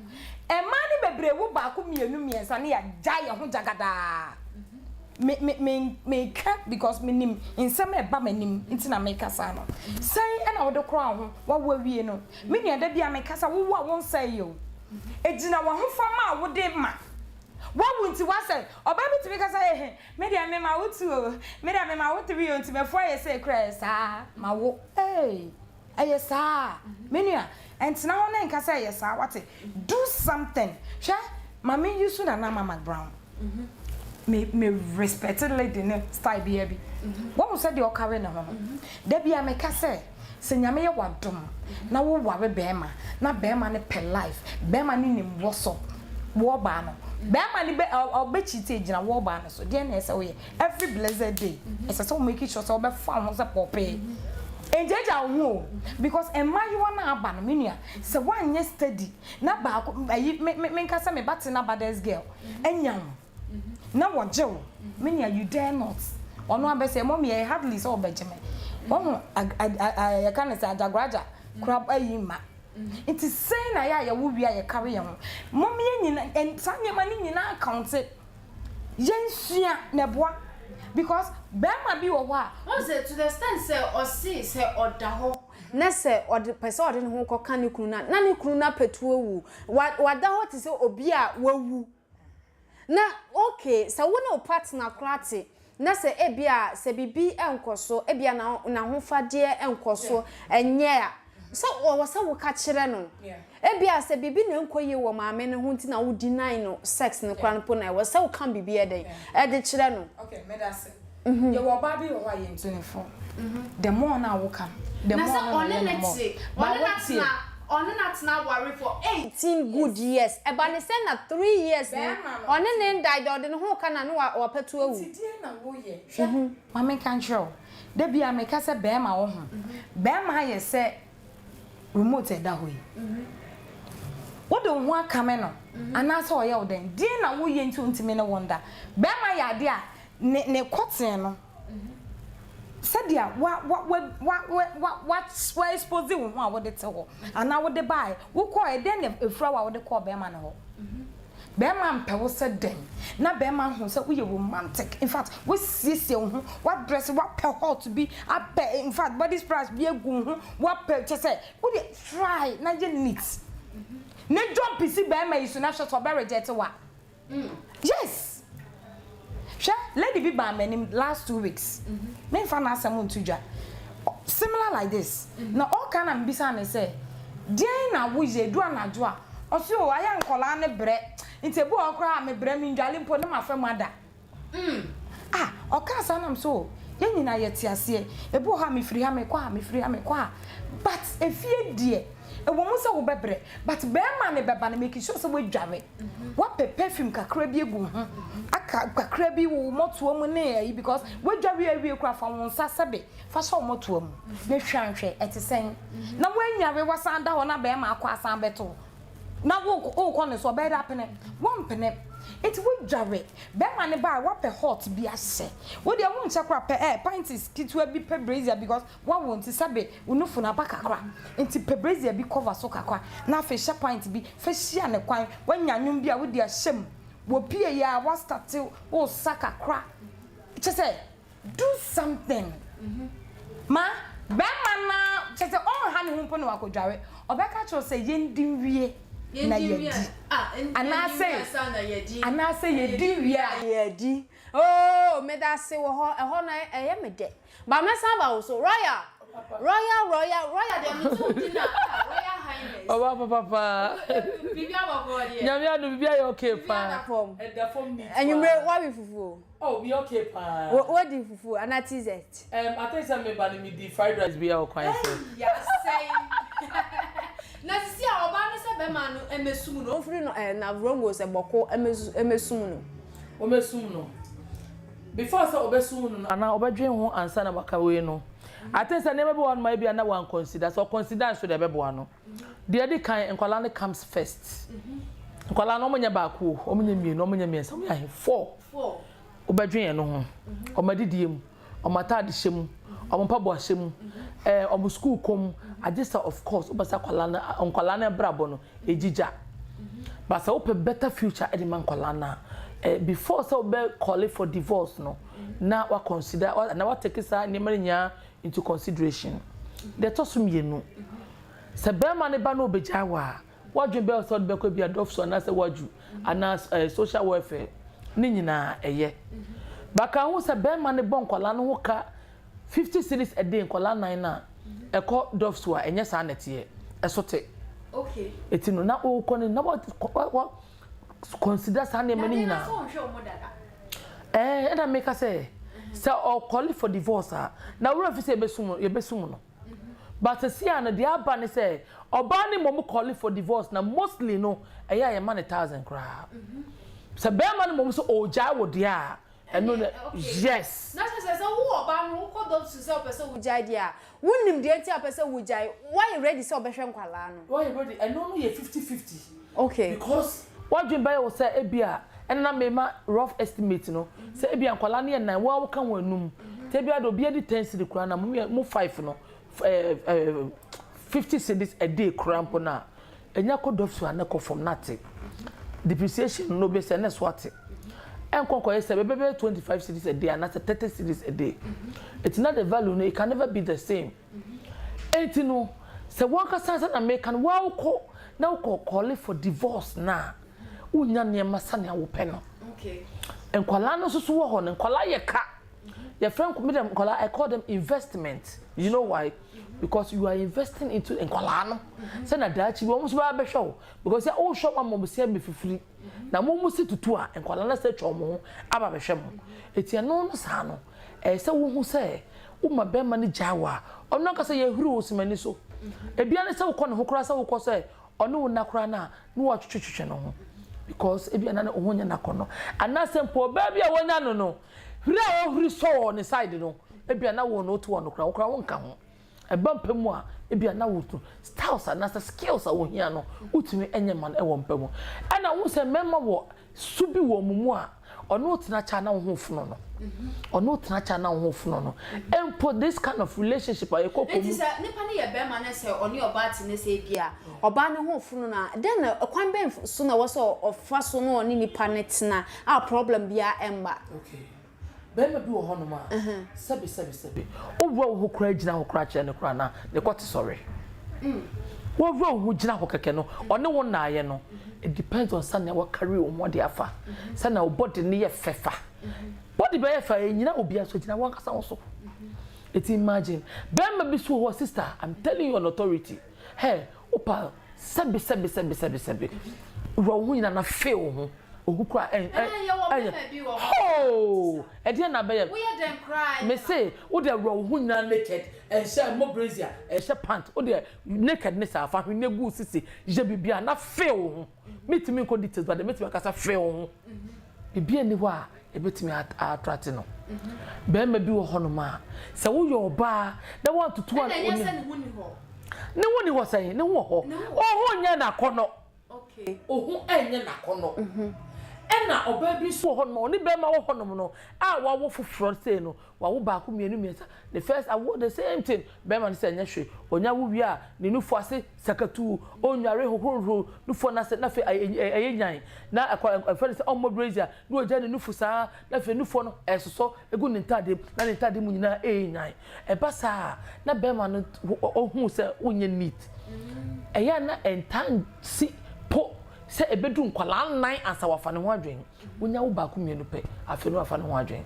e ma ni bebre wo ba ko mienu miensa na ya jai ho jagada me ka because me nim insem e ba manim ntina me kasa no sai e na wo de kro ho wa wie no me nia da bia me kasa wo wa won sai yo ejina wo ho fama wo de ma what won't you say or baby to because I maybe I ma wutu maybe I ma wutu bi onti before you say Chris ma wo yes menia and now na nka say yes what do something sha mama you so na mama brown me respected lady ne style bi what was said you carry na ho da bia me ka say se nyame ye wadom na wo ware bema na bema ne per life bema ni nim woso wo ba no bema ni be obechite gina wo ba no so de na ese we every blessed day ese so make sure so be fa ho se pope enjeja wo because emayiwa na aba no menia se wanye steady na ba me nka se me bate na baddest girl enyam na wojew Many you dare not. Ono abese mommy I hardly so Benjamin. Ono I can say Ajagraja crab ayima. It is saying I will be a carry on. Mommy and Sanya Manini na count it. Yensia Neboa because Bama be wa. Was it to the stand say or see say or daho? Nese or the person who can kuna nani kuna petu what daho to say obia wu. Na okay, so one partner krati. Na se ebia se bibi enkoso ebia na hofade enkoso enye a so wo se wo ka kire no ebia se bibi na enkoye wo maame ne ho nti na wo deny no sex ne kwan po na wo se wo kan bibi e den e de kire no okay me da se ye wo ba bi wo wa ye 24 the more na wo kan the more na on na worry for 18 good years eba ne say na 3 years on ne died or the ho kana no wa petu awu ti na wo ye hwe mama kan show da bia me ka say be ma wo ho be ma ye say remote da ho yi wo de ho aka me no ana say o ye wo den di na wo ye ntimi ne wonder be ma ya de a ne koten no sadia what expose you ho a wo de te ho ana wo de buy wo call e den efra wa wo de call be ma ne ho be ma mpe wo se den na be ma ho se wo ye romantic in fact wo siesie wo ho what dress what pe hot be up in fact body price be egu ho what pe che say wo de try na je neat ne jump si be ma isu na shot o be reject wa yes lady be by many last 2 weeks. Me fan asem ntudwa. Similar like this. Now all kind of bisa na say, "Dey na wo je du anadwo a." Osi o aya nkola ne bre. Ntebu okra me bre mi ndwale mpo ne mafem ada. Oka sa nam so. Ye nyina ye ti ase. Ebu ha me firi ha me kwa. But efie die ewo mu se wo bebre but be ma ne beba na make sure se wo dware wa perfume kakra bi egu ho aka kakra bi wo moto mu na yi because wo dware awie kra fa won sa sebe fa so moto mu na hwanhwe etisen na wo anyare wasanda ho na be ma akwa asan beto na wo ko ne so be da pene won pene it wo dware be ma ne ba wa pe hot bi ase wo de wo nche kra pe pint is kitwa bi pe brazier because wa won ti sabe unufu na ba kakra enti pe brazier bi cover so kakra na fe sha pint bi fe hia ne kwan wa nyanwum bi a wo de ahyem wo pie ya wa start wo saka kra che say do something ma be ma na che say on ha ne hu po na wa ko dware obeka cho say yendi wie na yedi ana say yedi oh me da say wo ho na eye me de ba me san ba wo so royal dem to dinner royal highness papa bibia babo de nyamia no bibia yo okay pa e da form ni enyumre wa bi fufu oh be okay pa what di fufu ana tizet I think some me ba me di fried rice be your kwan so yes say na sisi a oba no se be ma no emesum no ofri no na wrongo se boko emesum no o mesum no before say obesum no ana obedwen ho ansa na baka we no I think say never be one maybe na one consider so consider so the be no the other kind nkwala comes first nkwala no monya ba ko o monya mie no monya mie so monya 4 obedwen no ho o madidiem o matade hyem o mpabo hyem o school kom agista of course obasa nkwala na brabo no ejija but say open better future e man nkwala na before so be call for divorce no na wa consider na wa take sa nya into consideration the tosum yenu se be ma ne ba no obeja wa dwen be so be ko bi adoption na se waju ana social welfare ni nyina eye baka hu se be ma ne bon kwala no ho ka 50 cedis a day kwala 9 na eko dofso a enye sa nete esote okay etino na o ko ne na wa consider sa ne mani nyina and I make us say or call for divorce na we fit say besum no but see an the abani say obani mom call for divorce na mostly no eya man 1,000 kra so be man mom so oja wo dia and no yes na say who oba no ko do to say person wo jai dia wonim de anti person wo jai why you ready say obehwe nkwala no why you ready and no you 50-50 okay because what you buy will say ebia and na me ma rough estimate no say e bia nkwala ne nan wa wo kan wanum te bia do bia di 10 cedi kura na mo 5 no 50 cedis a day cramp na enya ko dofsu anako from nati depreciation no be say na swat enkonko yes be 25 cedis a day and that's 30 cedis a day. It's not the value, no, it can never be the same. And you know, so one can say American wow call now call it for divorce now. Unya near Masania Wupeno. Okay. And Kolano Susuhon and Kolayaka. Your friend committed Kola, I call them investment. You know why? Because you are investing into Nkolano. Send a Dutch, you almost buy a show. Because you're all shop my mom say me for free. Now, Momo sit to tour and Kolana said Chomo, Abba Shemo. It's your non sano. So who say, my bear money jawa, or not say your rules, many so. A biana so con who cross our course, or no nakrana, no watch channel. Because if you're an Ohene Nakono, and that's a poor baby, I want no. Who saw on the side, you know, a biana won't know to one crown come. A bump more, a biana would styles and as skills are here no, Utimi Agyeman a one pemo. And I was a member what Subi Womua. Or not na channel no or not na channel no and put this kind of relationship or it is a nipani ya be man say on your bat ne say bia oba ne ho funu na then a kwan ben so na was of faso no ni nipa net na our problem bia emba okay be ma bi wo hono ma sabi owo ho kra gina ho kra che ne kra na ne kwati sorry wo ho gina ho keke no one wo na aye no. It depends on Sunday what career or what they are. Sana body near fefa. Body by fa you know be so jina wan kasa also. It's imagine. Bema be so sister, I'm telling you on authority. Hey, opa sebi. Ro hu ina na fail ho. Ogukura oh, e dey na be. We hear them cry. Me say, wo dey ro hu ina naked and share mo brazier, and share pant. Wo dey nakedness afa hwene gu sisi, je bibia na fail ho. Meet me ko details but the meet me kasa fail ho. Bibia ni wa e betimi attract no. Be ma bi wo ho no ma. Se wo yo ba, na want to two one. Ne woni ho. Ne woni ho say, ne wo ho. Oh ho nya na kono. Okay. Oh ho enye na kono. Ena obabi so ho no ni be ma wo ho no no a wa wo foforo say no wa wo ba ko mienu miesa the first I the same thing be ma say nya hwe onya wo wi a ne nufo ase sakatu onware hohoro nufo na se na fe ayenyan na afere say omo brazier no oja ne nufo saa na fe nufo no esoso egu ne ntade na ne ntade mu nyina ayenyan e ba saa na be ma no ohun say onye neat eya na entan si po se ebedu nkwala nan ansa wafa ne ho adwen wonya wo ba ko mienu pe afenu wafa ne ho adwen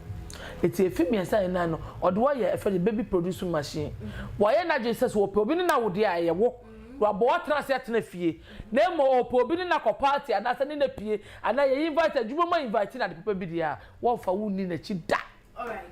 eti efimi ensa nan no odo wo ye efe baby producing machine wo ye na Jesus wo pe obi ni na wo de aye wo wabo watra se atena fie na mo opo obi ni na ko party anasa ni na pie ana ye invite adwuma ma invite na de papa bi dia wo fa wo ni na chi da. All right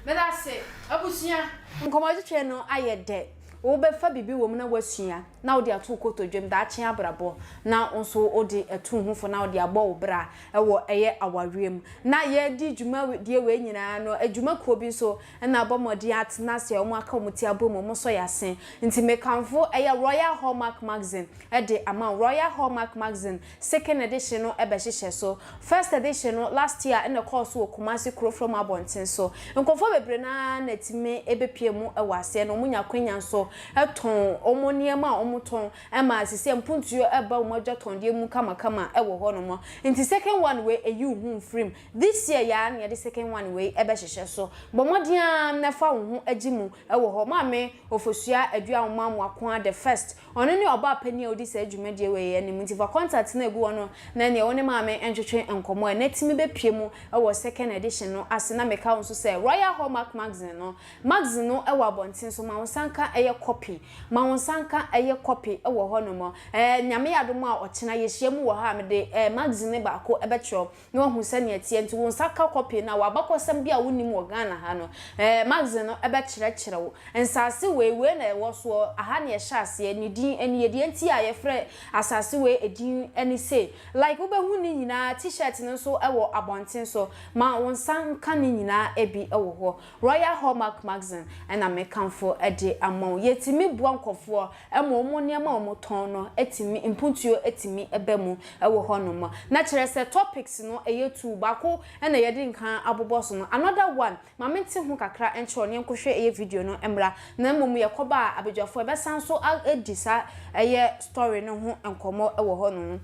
but that's it abusia nkomaji twe no aye de wo be fa bibi wo mu na wasua na wo de ato koto dwem da akye abrabo na onso wo de atu hufo na wo de abo wo bra ewo eye awariem na ye di dwuma de we nyina no adwuma ko bi so na abomodi atna se o mu aka omuti abomo mo so yase nti mekanfo eye Royal Hallmark magazine e de ama Royal Hallmark magazine second edition no ebe hihye so first edition no last year in the course wo Kumasi kro from Abonten so nkofo bebre na natime ebepie mu e wase no munya kwanya so eton omoniema omoton ema asise mpuntuo eba omoja tonde mu kama ewo ho no mo nti second one we eyu hu frame this year ya na the second one we ebe hihye so bomodiam na fa hu agimu ewo ho mame ofosua adua mamu akwa the first ono ne oba pani odi se adwumade we ye ne nti for contact na egu ono na ne woni mame entwetwe enkomo e netimi be pie mu ewo second edition no asena meka nso se Royal Hallmark magazine no ewo Abonten so ma wonsanka eye copy ma wonsanka eye copy ewo ho no mo nyame yadom a ochena yehyiam wo ha mede magazine ba ko ebetro no hu se ne atie nti wonsaka copy na wabakosam bia wonim wo Ghana ha no magazine no ebekire wo ensase we na ewo so aha ne yehase ni din eni yedi enti a yefre asase we edin eni say like wo be hu ni nyina t-shirt no so ewo Abonten so ma wonsanka ni nyina ebi ewo ho Royal Hallmark magazine and amekanfo ede amon yetimi bua nkofo emo omo niam omo ton no etimi impuntuo etimi ebemu ewo honom na kire se topics no eyetu bako na yedi nkan aboboso no another one mamenti hu kakra encho ne enkohwe eye video no emra na mmom yekoba abejafo ebesan so edisa eye story no ho enkomo ewo honom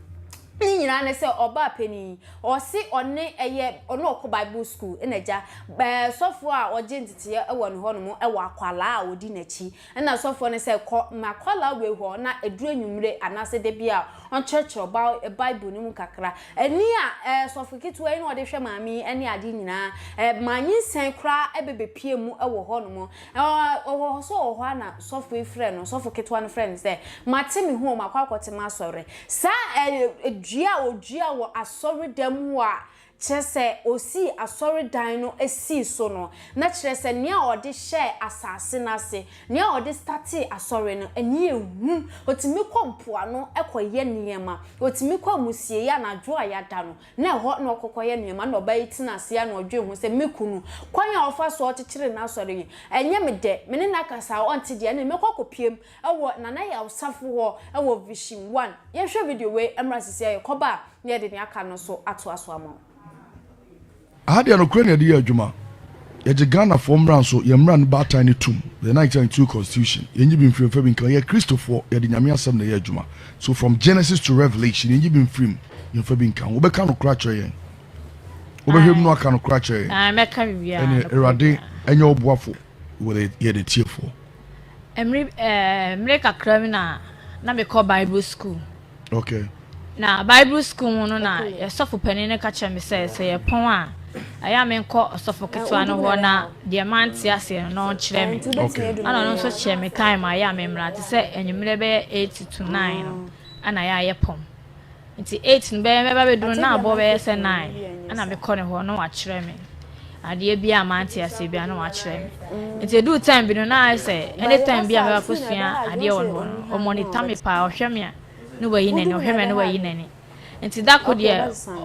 ni nyina ne se oba peni o si one eye ono okọ Bible school enaja sofo a oje ntitiye ewo no honom ewo akwala a odi nachi na sofo ne se ko makwala we ho na eduru anwumre anase de bia on church oba Bible ni mu kakra eni a sofo kitu ayi no de hwe maami eni ade nyina manyi sen kra ebebepie mu ewo honom o so o ho na sofo efre no sofo kitu an friend se matemi hu makwa akote ma sore sa Ojia wo asori demu a chese osi asori dan no esi so no na chese nia ode share asase na se nia ode start asori no eni ehu otimi kompoa no ekoye niema otimi kwamusie ya na dwo ayada no na ho na okokoye niema na obayi tina se ya na odwe hu se mekunu kwanya ofa so ochechire na asori enye mede mene na kasa onti de na mekokopiem ewo nana ya Safowaa ewo vision 1 ye hwe video we emrasisi aye koba ne de ne aka no so ato aso ama Ahadi anokure ne de adwuma ye Ghana for mran so ye mran ba tiny tum the 1992 constitution ye nyi bin free fa bin kan ye Christopher ye de nyame asem na ye adwuma so from Genesis to Revelation ye nyi bin free ye fa bin kan wo be kan okra kire ye wo be hwem no aka no kra kire ye me ka bibia ene erade enye oboafo wo ye de tiefo emre kakra mi na me call Bible school okay na Bible school no na ye sofo panine ka kire me say ye pon a aya me nko osofo ketwa no ho na de manti ase no kire me ana no so kire me time aya me mra te se enwumre be 8 to 9 no ana ya ye pom nti 8 be ba be do na abo be se 9 ana me kɔ ne ho no wa kire me ade bia manti ase bia no wa kire me nti do time bi no na say anytime bia me ba kosua ade won ho no o monitor me pa o hwɛ me a no wa yi nani o hwɛ me no wa yi nani nti da ko de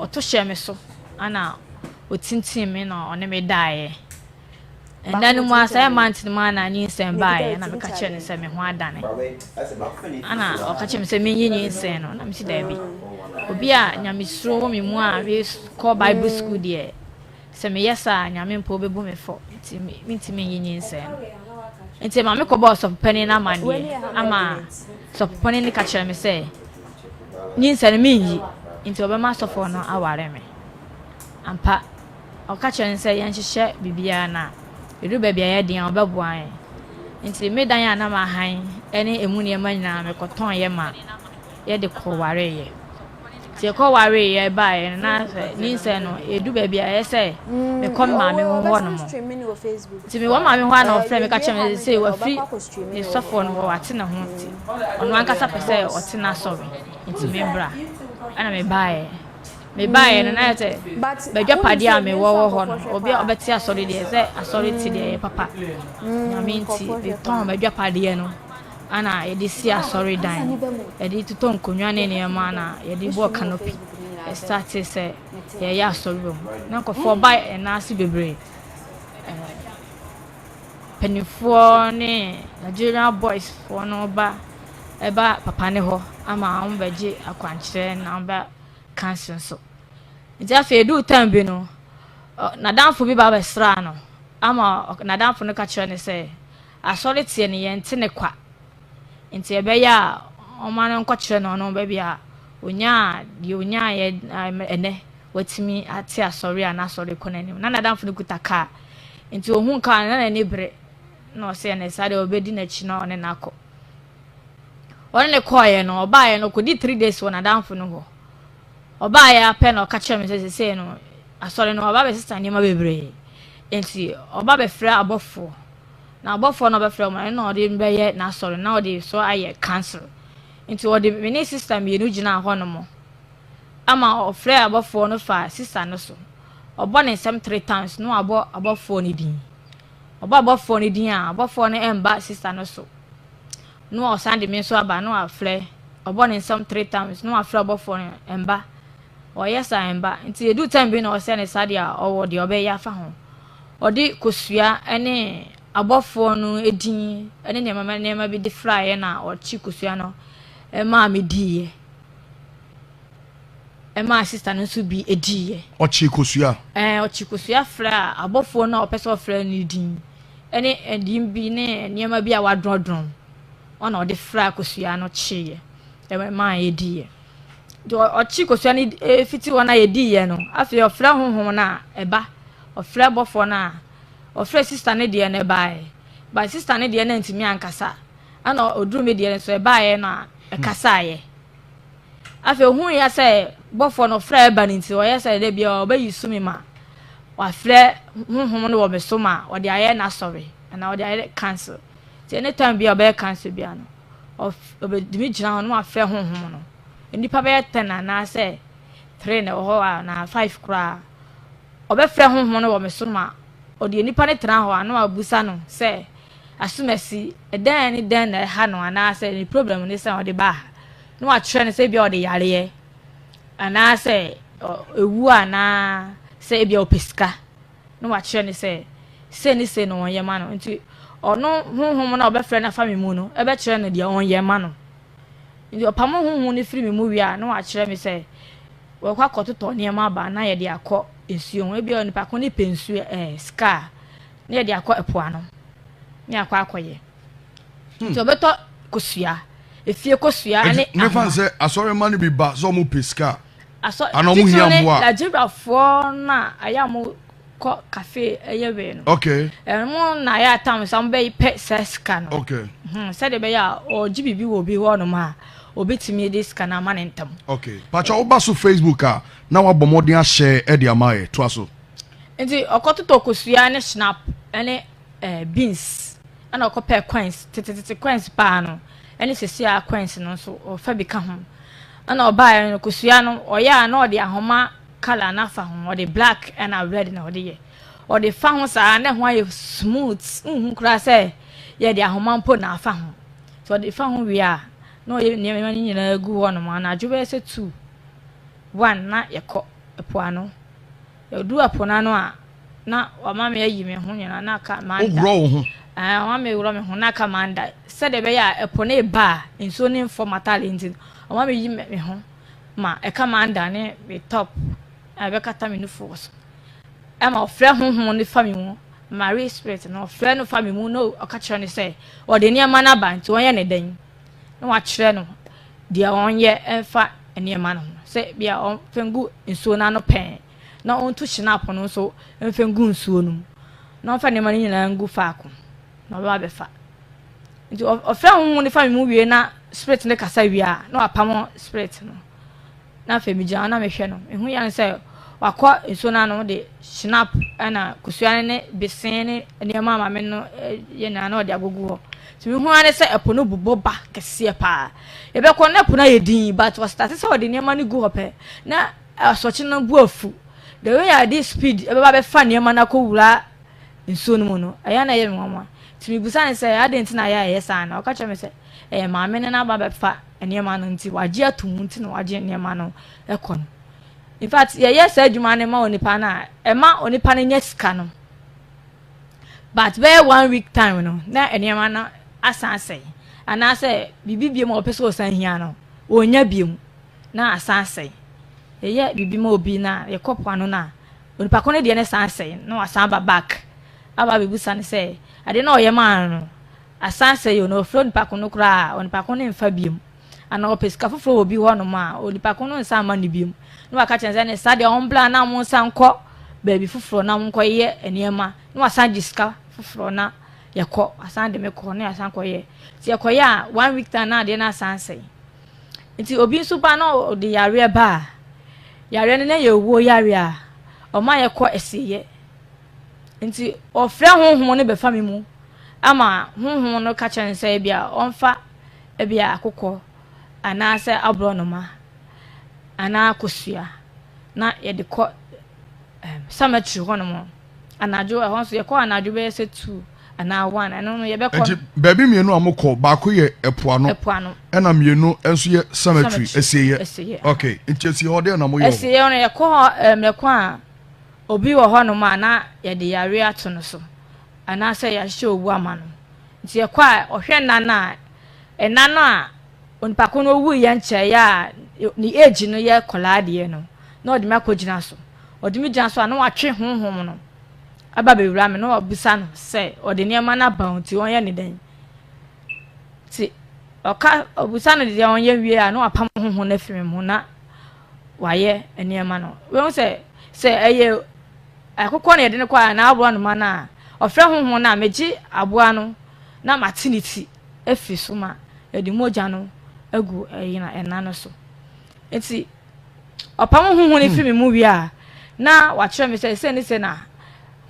o to hwɛ me so ana otintin me no one me dae enda no mu asa manti no na nyi nsem bae na me ka kire ne se me ho adane ana o ka kire me se me nyi nsem no na me si da bi obi a nyamesuro wo me mu a we call Bible school de se me yesa nyame mpo bebu me fo nti me nyi nsem nti ma me ko boss of penny na manie ama so penny ni ka kire me se nyi nsem me nyi nti obema sofo no aware me ampa okache nse yanhyehyɛ bibia na edu baabi aye den obaboan nti medan ya na ma han ene emu ne ma nyina me koton ye ma ye de ko ware ye ti ko ware ye ba ye na ni nse no edu baabi aye se me kom ma me ho no mo ti me wo ma me ho na ofre me ka che me se wa free ni sofo no wa te na ho ti ono ankasa pese o te na sorry nti me bra ana me ba ye me buy no na say be padi a me wo ho no obi obeti asori de say asori ti de papa nyame nti be ton be padi no ana ye de si asori dan ye de to nkonwa ne ne ma na ye de bo canopy start say ye ya asori bo na ko for buy na asi bebre penifo ne Nigerian boys for no ba eba papa ne ho ama on beje akwankyere na ba cancer so ntia fe do time bi no na danfo bi ba besra no ama na danfo no ka kire ne se asori tie ne yente ne kwa nti ebe ya o ma no nko kire no no ba bia onya di onya ye ene watimi ati asori ana asori konanim na danfo no kutaka nti ohun ka na ne bre no se ne sade obedi na chi no ne nako one ne koye no oba ye no kodi 3 days wona danfo no ho oba ya pe no ka kire me se no asori no oba be sister ni ma bebre enti oba be frɛ abofo na abofo no be frɛ mo na odi be ye na asori na odi so aye cancel enti odi me ne sister me no gina ho no mo ama o frɛ abofo no fa sister no so obo ne nsɛm 3 times no abofo ni din oba abofo ni din a abofo no emba sister no so no o sande me so aba no afrɛ obo ne nsɛm 3 times no afrɛ abofo no emba o yes I emba nti edu time bi na o se ne sade a o de obe ya fa ho odi kosua ene abofo no edin ene nema bi de fry na ochi kosua no ma me die ma sister no so bi edie ochi kosua ochi kosua fra abofo na opese fra ni din ene edin bi ne nema bi a wadrodron ona ode fra kosua no chie ma edie do ochi kosua ni fiti wona edie no afi ofra honhom na eba ofra bofo na ofra sister ne de ne bae ba sister ne de na ntimi ankasa ana oduru me de so bae na ekasaye afi ohun ya se bofo no fra eba nti o ya se de bia oba yisumi ma wa fra honhom no wo mesoma o de aye na sorry na o de aye cancel ti anytime bia oba cancel bia no of obedimi gina no afra honhom no nipa be 10 na se 3 na ho na 5 kra obefra honhom no wo mesoma odi nipa ne tra ho ana abusa no se asumasi edan ni den na ha no ana se ni problem ni se odi ba no a tre ne se bia odi yare ana se ewu ana se bia opeska no a tre ne se ni se no won ye ma no nti ono honhom na obefra na fa me mu no ebe tre ne dia won ye ma no nti opamo honhom ni firi me mu wi a no a tre me se wo kwa kototo ne ma ba na ye dia akọ ensuo ebi oni pa ko ni pensu ska na ye dia akọ epoano ni akọ akoye nti obeto kosua efie kosua ne me fan say asori man bi ba so mo peska aso ana mo hia mo a la jibafo na aya mo ko cafe eyebe no okay mo na ya tam sam be pe ska no okay se de be ya o jibibi wo bi ho no ma obetimi de ska na ma nentam okay pacha oba so Facebook a na wa bomodin a share e de amaye to aso nti okototo kosua ne snap ene beans ana okope coins tete coins pa no ene sesia coins no so o fa bi ka ho ana oba no kosua no oya na ode ahoma color na fa ho ode black and red na ode ye ode fa ho sa na ho aye smooth kura se ye de ahoma mpo na fa ho so ode fa ho wi a no ye nyema nyina gu ho no ma na adwobe se 2 1 na yekọ epoano yodu apona no a na wama me ayi me ho nyina na ka manda owro ho wama me wuro me ho na ka manda se de be ya epona e ba enso ni informal engine wama me yi me ho ma e ka manda ne be top be kata me no force ama ofre honhom ni fami mu Mary spirit no ofre no fami mu no oka kire ne se o de niam na ba nti won ye ne dan no wa kire no dia won ye enfa niam no se bia on fengu nsuo na no pen na on tu snap no so fengu nsuo no na on fa niam ni na ngu faako na ba be fa nti ofre honhom ni fami mu wie na spirit ne kasa wie a na apam spirit no na fe mi jana me hwe no ehu yan se wakọ nsuo na no de snap ana kusua ne besen ne niam ama me no ye na na de agogu ho ti mi hu ane se epo no bubo ba kese pa ye be ko na epo na ye din but was start se ode niam na gu ho pe na asochi no bu afu the way I this speed e be ba be fa niam na ko wura nsuo no mu no aya na ye me mama ti mi busa ne se adenti na ya ye sa na o ka che me se maame ne na ba be fa niam no nti waje atum nti na waje niam no ekọ no in fact yes adwuma ne ma onipa na e ma onipa ne nyesika no but be 1 week time no na eniema na asanse ana se bibibie ma opeso osan hia no onya biem na asanse ye bibi ma obi na ye kopo no na onipa ko ne de ne sanse no asan ba back aba bibusa ne se ade na oye ma no asanse yo no fro onipa ko no kra onipa ko ne mfa biem ana opesika foforo obi ho no ma onipa ko no nsa ma ne biem no aka chenze ne sade ombla na mo sanko baby fufuro na mo koye eniema no asan jiska fufuro na yekọ asan de me ko ne asan koye ti yekoye a 1 week time na de na asan sei nti obi super no de yare ba yare ne ye wo yare a o ma yekọ esiye nti ofre honhom ne be fa me mu ama honhom no ka chense bia onfa bia akokọ ana se abro no ma ana kosua na ye de ko cemetery hono mo anajo ehon so ye ko anajo be se 2 ana 1 eno no ye be ko baby mienu amukọ ba ko ye epoano ena mienu enso ye cemetery esiye okay nchesi hode na mo ye esiye no ye ko mleko a obi wo hono ma na ye de yare ato no so ana say ya show owu amano nti ye kwa ohwe nana enano a onpa ko no wu ye nche ya ni age no ye kolade no na odimi akogina so odimi gina so ana watwe honhom no aba bewura me no obisa no say odeni ema na ba nti won ye ne den ti oka obisa no de won ye wie a na apam honhom na firi mu na waye eni ema no we say eye akokọ na ye de ne kwa na abo no ma na ofre honhom na meji aboa no na maternity efi so ma edi moja no agu eyina enano so enti opam honhom ne fi me mu wi a na wa kire me say ne say na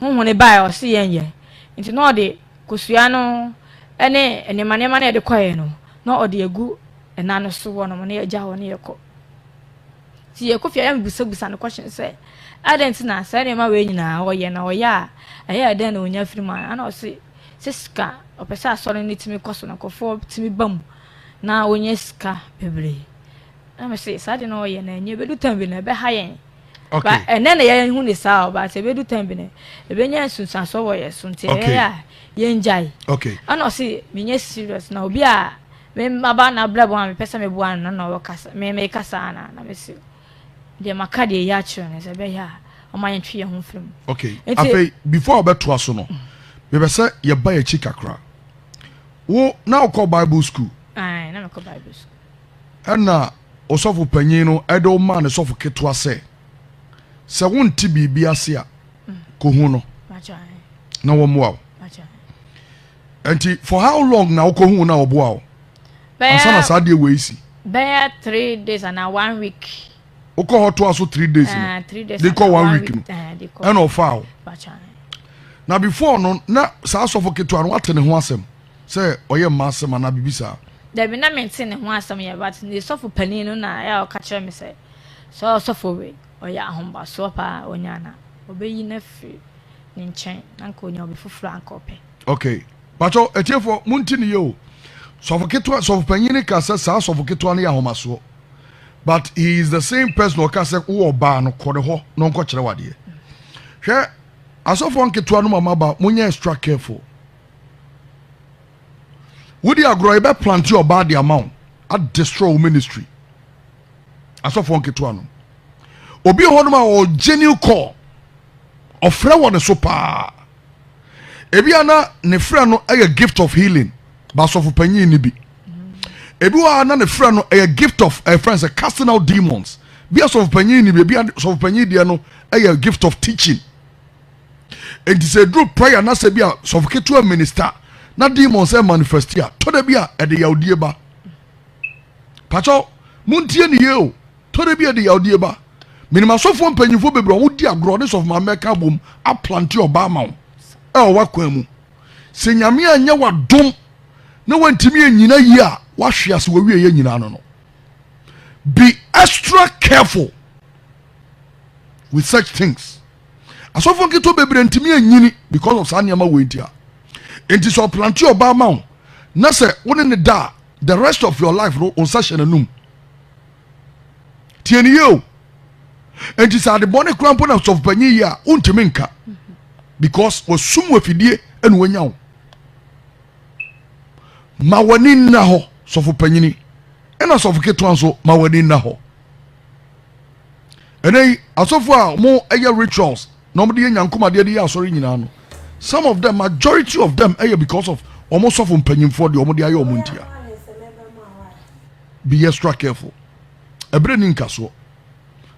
honhom ne bai o se yenye enti no de kosua no ene enema na de kwaye no na o de agu enano so wo no na agya wo ne yekọ ti yekofia ya mbusa no question say adenti na say ne ma we nyina o ye na o ya eya den na onya firi ma ana o se ska opesa asore ni timi koso na kofo timi bam na onye ska bebre na me say sade na o ye na enye bedu tambi na be hayen ba ene na ye hu ni sa ba se bedu tambi na ebe nya sunsan so wo ye sunte ya ye njai ana o se menye serious na obi a me maba na blabo a me pesa me bua na o kasa me kasa na me se de makade ya chiro ne se be ya o ma yentwe ye hu film afei before obeto aso no me be say ye ba ye chikakra wo na ko Bible school na me ko Bible school ana osofo panyin no edo ma ne sofo ketwa se wonti bibia ase a ko hu no na wo moa enti for how long na wo ko hu na wo boa asana sa de we isi be 3 days and 1 week oko hoto aso 3 days 3 days they call 1 week no and of foul na before no na sa sofo ketwa no watene ho asem say oye ma asem na bibisa there be na maintain ho asem ya but the sofo pani no na ya o ka kire me say so sofo we oya ahomba so pa onyana obeyi na fi ni nchen anka onya obi fufuru anka ope okay bacho etiefo muntini yo sofo ketwa sofo pani ni ka say sa sofo ketwa na ya ahoma so but he is the same person who ka say wo oba no kode ho no nko kire wade hwe asofo nketwa no mama ba munya extra careful wodi agro ebe plant your body amount at destroy ministry asofo nketwa no obi ho no ma o genuine call ofre won so pa ebi ana ne frɛ no a gift of healing ba asofo panyin ni bi ebi wa na ne frɛ no a gift of friends casting out demons bi asofo panyin ni bi asofo panyin dia no a gift of teaching. And it's a group prayer na se bia suffocato minister na demons e manifest ya to de bia e de yaudie ba pacho muntie ni ye o to de bia de yaudie ba minima sofo mpanyifo bebre wo di agro ne of America bom a plant your ba ma e o wakwan mu se nyame anya wadom na wantimi enyina yi a wa hwe ase wa wie ye nyina no be extra careful with such things. Asofo nkito bebre ntimi anyini because of sanyama wentia enti so plant your ba ma na se woni ne da the rest of your life no on session anum tieni yo enti sa de bone krampo na so panyi ya untimi nka because wasum wafidie enu wanyawo ma wani na ho sofo panyini ena sofo keto anso ma wani na ho enei asofo a mo eye rituals normally nyankoma de ya sorry nyina no some of them majority of them because of almost of mpanyimfo de omo de ayo omuntia be extra careful ebre ni nkaso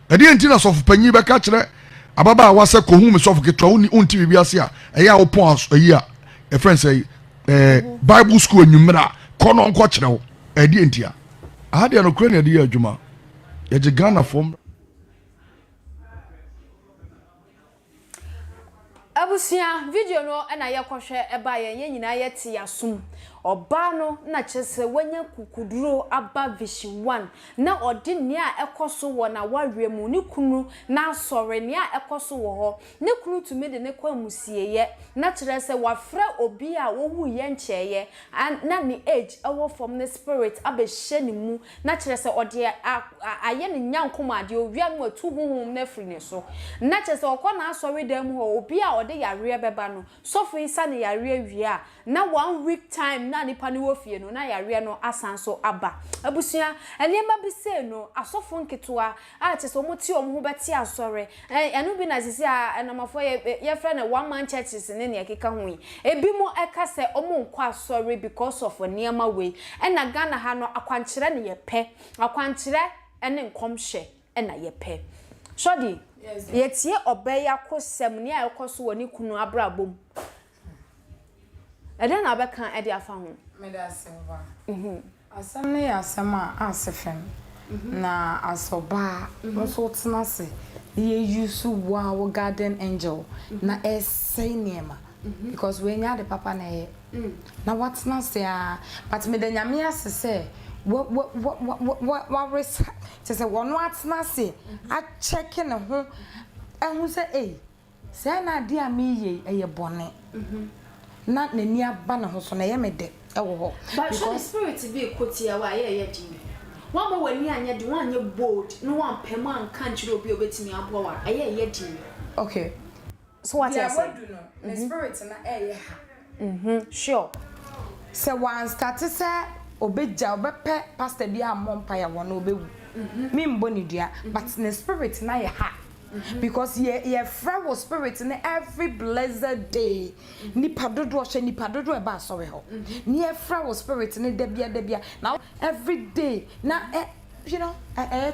ede entina sof panyi be ka kire ababa wase ko hu me sof ketwa uni unti bibia ase a eya opon ayi a e friend say Bible school enumra kono nko kire wo ede entia ahade no kure na de adwuma ye je Ghana form abusia video no na ye kohwe eba ye nyina ye ti asum oba no na chese wanya kukuduro aba vision 1 na odi nea ekoso wo na waremu ni kunu na asore nea ekoso wo ho ne kunu tumi de ne kwa musieye na chese wafre obi a wo hu ye ncheye na ni age ewo from the spirit abehye ni mu na chese odi aye ne nyankoma de owia no atu huhum na firi ne so na chese okona asore dem ho obi a ode yare beba no sofo isa ne yare awia na 1 week time na nipa ne wo fie no na yare no asanso aba abusua enema bi se no asofo nketoa a chese omuti omho beti asore enu bi na sisi a enamafo ye frɛ na one man churches ne ne ekeka hu ebi mo eka se omo nkwa asore because of niema we na Ghana ha no akwankyere ne ye pɛ akwankyere ene nkomhye na ye pɛ shodi yetie obeya kosem ne ayekoso woni kunu abrabom ede na abeka ede afa ho medasewa asem ne asema asefem na asoba so tnase ye use wow garden angel na say niema because we nya the papa na ye na what na say but me the nyame asese what risk say one what na say a check ne ho ehun say say na de ami ye bone na nani aba na ho so na ye me de ewo ho because spirit be kotia wa ye di one more when anya di one ye bold no one pema and can't obi obetimi abo wa ye di okay so what you say the spirit na ha sure say one start say obeja obepe pastor bi amompa ya wona obewu me mboni dua but the spirit na ye ha because ye friend was spirit in every blessed day nipa dodo e ba sorry ho ni ye friend was spirit in debia now every day na you know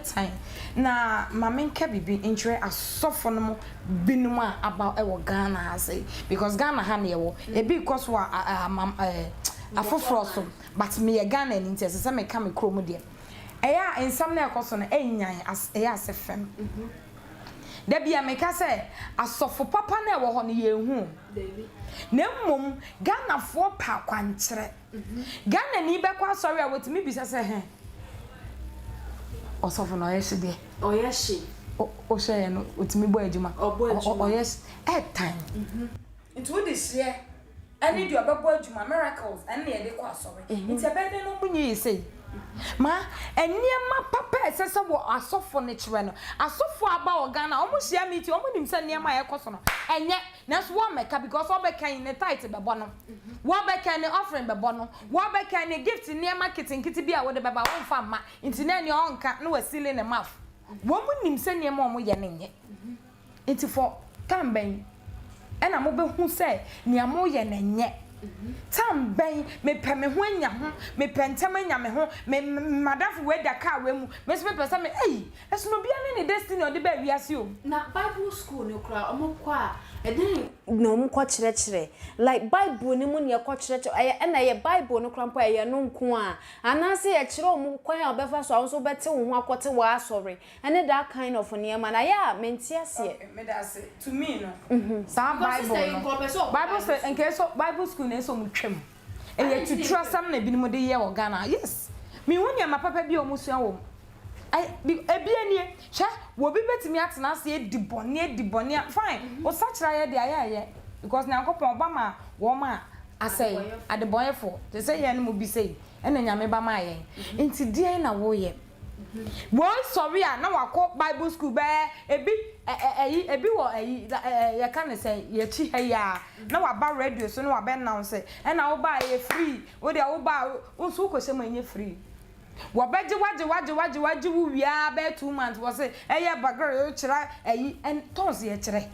time na mamenka bibi intre asofo no binuma about e wo Ghana has because Ghana ha na ye wo e because wa afoforo so but me ye Ghana ni nti se me ka me krom de eya ensam na ekoso no enyan eya asefem Debia meka say asofo papa na ewo ho ne ye hu na mmom Ghana fo pa kwankyere Ghana ni be kwa sorry a wetimi bisa say he osofo no ye hye o ye hye o hye no wetimi bo adwuma o yes time it would this year any do ababo adwuma miracles and na ye de kwa sorry nti abede no munyi say ma eniema papa esese wo asofo ne kire no asofo aba o Ghana omo hia miti omo nim se niema ye koso no enye na so wo meka because obekan ne tight bebo no wo bekan ne offering bebo no wo bekan ne gift niema kitinkiti bia wo de beba wo mfa ma nti na ne onka na wasile ne maf wo mo nim se niema omo ye ne nye nti for kamben ena mo be hu se niema ye ne nye tam ben me pe me ho anya ho me pentem anya me ho me madafu we da car we mu me so pe me eso no bia ne destiny o de ba wiase o na Bible school no kra omo kwa eden no mo kwa kire like Bible ni mu ne kwa kire na ye Bible no kra mpa ye no nko a anase ye kire omo kwan a obefa so so bete wo ho akote wa sorry and that kind of niema na ya menti ase me da say to me no sa Bible say in case of Bible school na so mutwem e to trust am na bi no de ye wo Ghana yes me wonya ma papa bi o musua wo ebianie hwe wo bi betimi atena ase edibone fine o sachira ye de aye because na nkopon ba ma wo ma asay adeboyefo they say ye no mo bi say ena nyame ba ma ye nti die na wo ye wo sorry na wakọ Bible school be ebi wo ye kan say ye chi ya na wa ba radio so na wa be announce ena wo ba ye free wo de wo ba wo so ko se manye free wo beje waje wo wia be 2 months wo say eye bagare yo kira en tons ye kire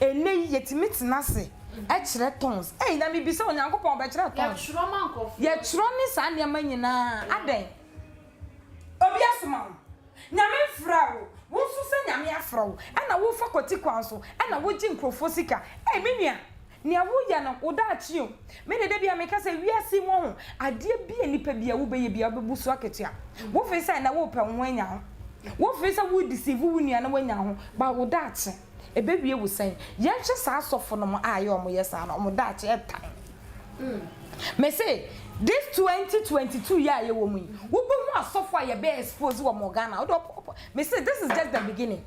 ene yetimi tenase e kire tons na mi bi se onyankopon be kire tons ye chro mankof ye chro ni sa ne manyina aden obi asoma nyame frawo wo so se nyame afrawo na wo fa koti kwanso na wo ji nkrofo sika menua ne awo ya no oda achi o me de bia me ka se wiase wo ho ade bia nipa bia wo beye bia bebusu aketua wo fe se na wo pe wo anya ho wo fe se wo deceive wo nua na wo anya ho ba wo da achi ebewie wo sen ye hwe sa asofo no mo aye o mo ye sa na o mo da achi etan Me say this 2022 year ye wo mu wo be hu asofo ye be expose wo Morgana me say this is just the beginning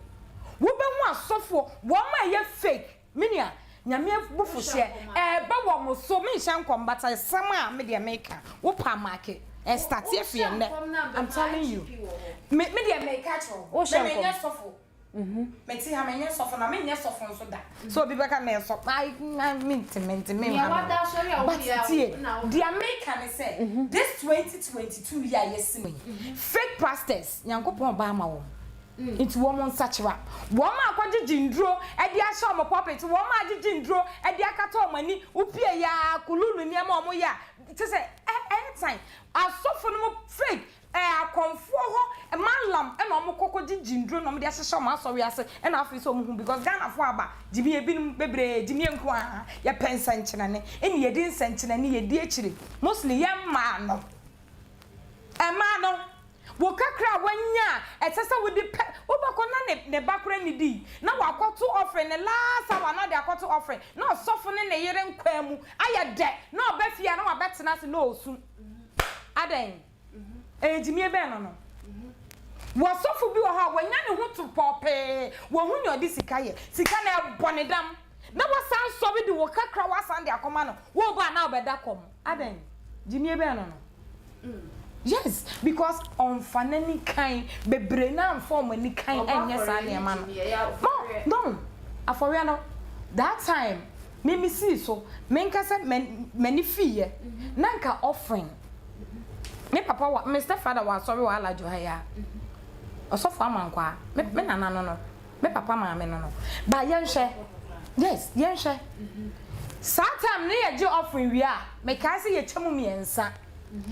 wo be hu asofo wo ma ye fake minia nyame bufu hye ba wo mo so me hye nkombata sama me de make wo pa market start here for I'm telling you me de make catcho wo hye me sofo me ti ha me nye sofo na me nye sofo nso da so bi beka me so I mint me the American say this 2022 year yes me fake pastors nyankopon ba ma wo into woman such rap woman akwaje jindro e dia sha mo puppet woman aje jindro e dia kata omani upie ya kululu ni ama omo ya ti say anytime asofo no fake akonfo ho malam e na omo kokoji jindro no mo dia hye mo asori ase e na afi so mo hu because Ghana fo aba jibi ebinim bebre jimi nkoaa ya pensa nkyene e ni yedi nsankyene ne yedi akire mostly ye ma no wo kakra wanya etese wo di obako na ne bakura ni di na wakoto offering ne last hour na de akoto offering na sofo ne ne yere nkwa mu aye de na obafia na wabetena se na osu aden ejimi ebe no wo sofo bi wo ha wanya ne hu to pope wo hu ne odi sika na bonedam na wo san so bi di wo kakra wa san de akoma no wo ba na obeda kom aden jimi ebe no yes, because on fanani kind bebre na form any kind enya sa na man. No. Aforiano that time me see so me nkasa many fee nanka offering. Me papa wa Mr. Father wa sorry wa ala jo haya. Osofo amankwa. Me nana no. Me papa ma me no. Ba yenhwe. Yes, yenhwe. Satam ne ye je offering wi a me ka se ye chemu miensa.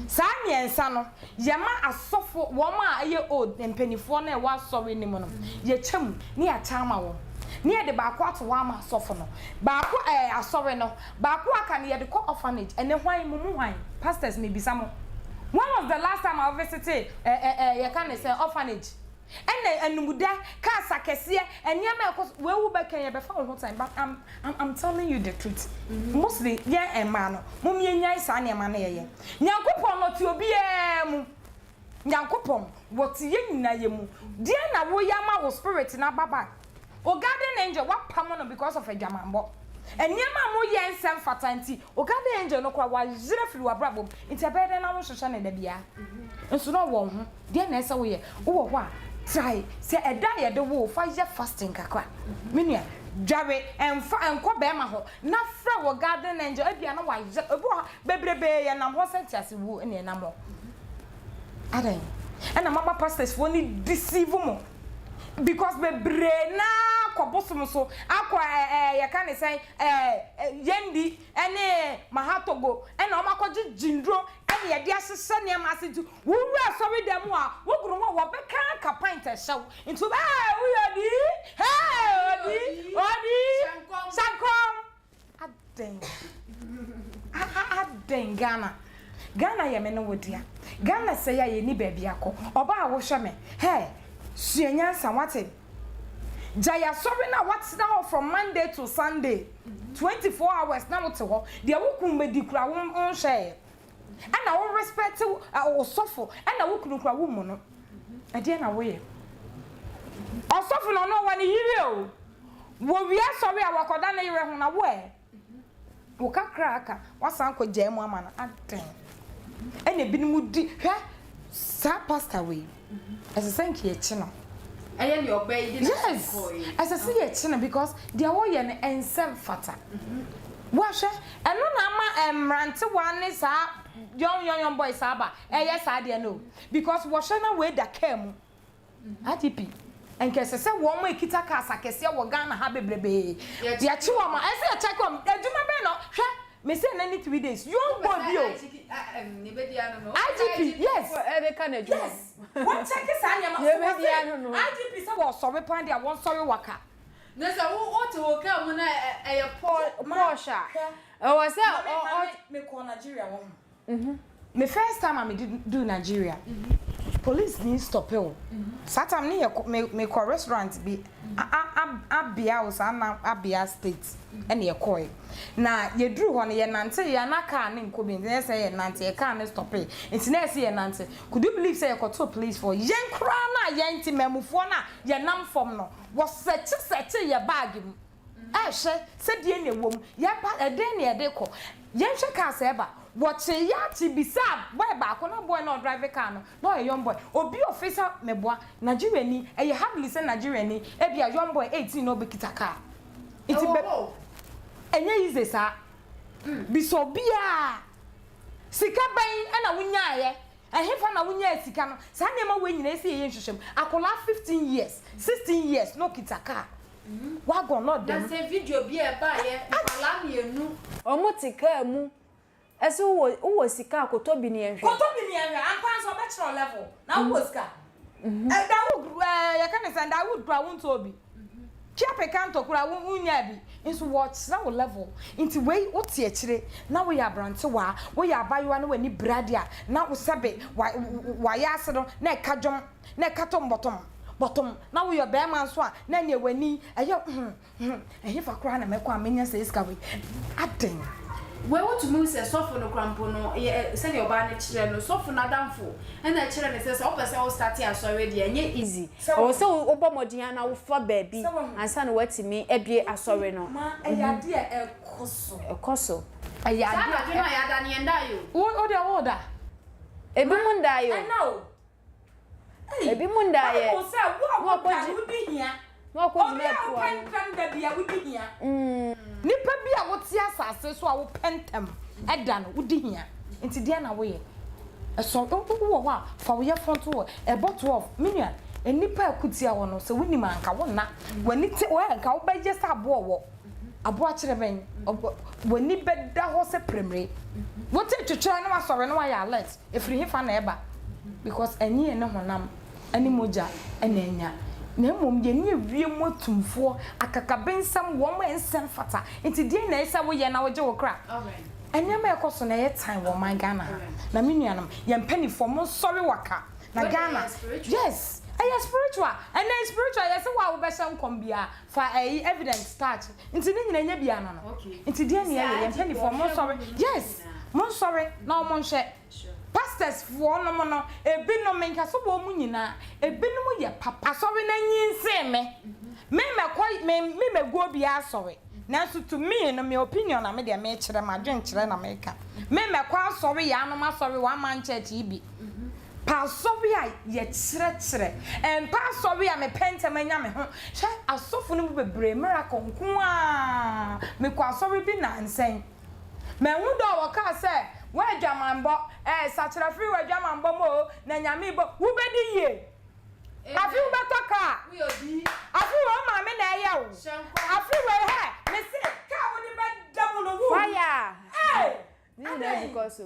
Sa miensa no yema asofo wo ma aye old empanifo na e wa sorry ni mo no ye chem ni ya chama wo ni ye de ba kwa to wa ma asofo no ba kwa asori no ba kwa aka ni ye de ko orphanage ene hwan mumu hwan pastors me bisa mo when was the last time I visited ye can say orphanage ene enumuda ka sakese enyema we wu be kan ye be fa whole time but I'm telling you the truth mostly ye ema no mum ye nyai sa ne ema na ye nyankopon no ti obi mu nyankopon what ye nyina ye mu die na wo yama wo spirit na baba o garden angel wa pam no because of Agyeman bo enyema mo ye nsem fatanti o garden angel no kwa wa jire firi wa brabom nti abede na wo hwehwe na da bia nso no wo ho die na ese wo ye wo ho a try say eda ye de wo fa ye fasting kakwa menua dwawe enko be ma ho na fra wo garden angel ebia na wa ebu bebrebe ye nam ho sentiase wo ene na mo adan ena mama pastors fo ni deceive mo because bebre na kobosom so akwa ye kan say yendi ene mahatogo ena o makoji jindro ene ye dia sese ne ma asedu wo wura so we dem a wo guru ho wo beka ka pint e hyew into ba we odi sankom aden Ghana ye me no wodia Ghana say ya ye ni baabi akọ oba a wo hwe me suenyansa wate Jaya sorry na what's now from Monday to Sunday 24 hours na wote ho de wo kun be dikura won share ana wo respect osofo ana wo kun kura wo mu no ade na wo ye osofo no no wani yire o wo wi sorry a wakoda na yire ho na wo wo kakra aka wasan ko jam ama na aden ene binimu di hwe sa pastor we esesenki e chi no aye your baby yes as I see it china because they are ye na ensem fata wahwe eno na ama emrante wane sa young boys aba yes ade no because wahwe na we da kam Adepa enkese se wo mo ekita ka asakese wo Ghana ha bebrebe ya chi wo ma ese check am aduma be no hwe me say na 3 days you go bio Adepa yes ebe ka na aduma yes what check is anyama Adepa say wo sorry pan dia won sorry waka nesa wo to wo ka mu na Porsche o say me ko Nigeria wo me first time I do Nigeria police ni stop o satam ni me ko restaurant bi abia usana abia state ene ye koi na ye dru ho ne ye nante ye na car ne nko bi ne say ye nante ye car ne stop e nti na say ye nante could you believe say ye ko to police for yen kra na ye nti memufo na ye nam fom no wo search ye bag mu ehwe se die ne wom ye pa eden ne ye de ko yen hwe car se ba what ya ti bisa boy ba ko na boy no drive car no a young boy obi officer meboa Nigeria ni e ye hardly say Nigeria ni e bia young boy 18 no be kita car it be enye ize sa biso bia sika ban na wunya ye ehefa na wunya sika no sa na ma we nyina esi ye hwehwem akola 15 years 16 years no kita car wa go no dem na se video bi e ba ye akola mienu omotika mu ese wo sika akoto bi ne ehwe koto bi ne ehwe ampa so be chiro level na wo sika da wo ya kan say da wo dra won to obi chiape kan to kura wunya bi nso watch na wo level inti we wo tie kire na wo ya brante wa wo ya abayo na wani bradia na wo sebe wa ya asedo na ekadwom na ekatom bottom na wo your bear man so a na ne wani fa kura na mekwa amenya say iska we aden we want to move say sofo no krampo no say the oba ne kire no sofo na damfo na kire ne say opese o start asore de enye easy o say obomodin na wo fa baabi ansa na watimi ebie asore no ma eyade ekoso eyade no ayada ne enda yo o de woda ebi munda yo I know ebi munda ye o say wo ko di hia wo ko di na po pen da bia wo di hia nipa bia wo ti asase so a wo pentem eda no wo di hia nti dia na wo ye eso wo ho a fa wo ye front wo e bottle of minua enipa akutia wo no so woni manka wo na wani ti wo anka wo ba je sa abo wo abo a kire ben wani beda ho se premre wo ti twetwe na wasore na wa ya alert efiri hefa na eba because enyi ene honam ani moja enenya na mom ye ne wie motumfo akakabensam wo mo ensem fata nti die na esa wo ye na wo je wo kra enyama ekoso na ye time wo man Ghana na menuanam ye mpanifo mo sorry waka na Ghana yes aya spiritual and then spiritual yes wa wo be shem kombia for evidence start nti ni nyina nya bia no nti die na ye mpanifo mo sorry yes mo sorry na mo nhwe pastors for no mo no ebi no menka so bo mu nyina ebi no mo ye papa sorry na nyinse me go bia sorry na so to me no me opinion na me de me kire ma dwen kire na me ka me kwa sorry ya no ma sorry one man church ibi pa sorry a ye kire pa sorry a me pentem anya me ho hwe asofo no bebre miracle nko a me kwa sorry bi na nsen me hu do wo ka say wa Agyeman bo sachira free wa Agyeman bo mo na nyame bo wo bedi ye afi wo betoka we obi afi wo ma me na eya wo afi wo he me se ka wo ni bedam no wo fire ni na because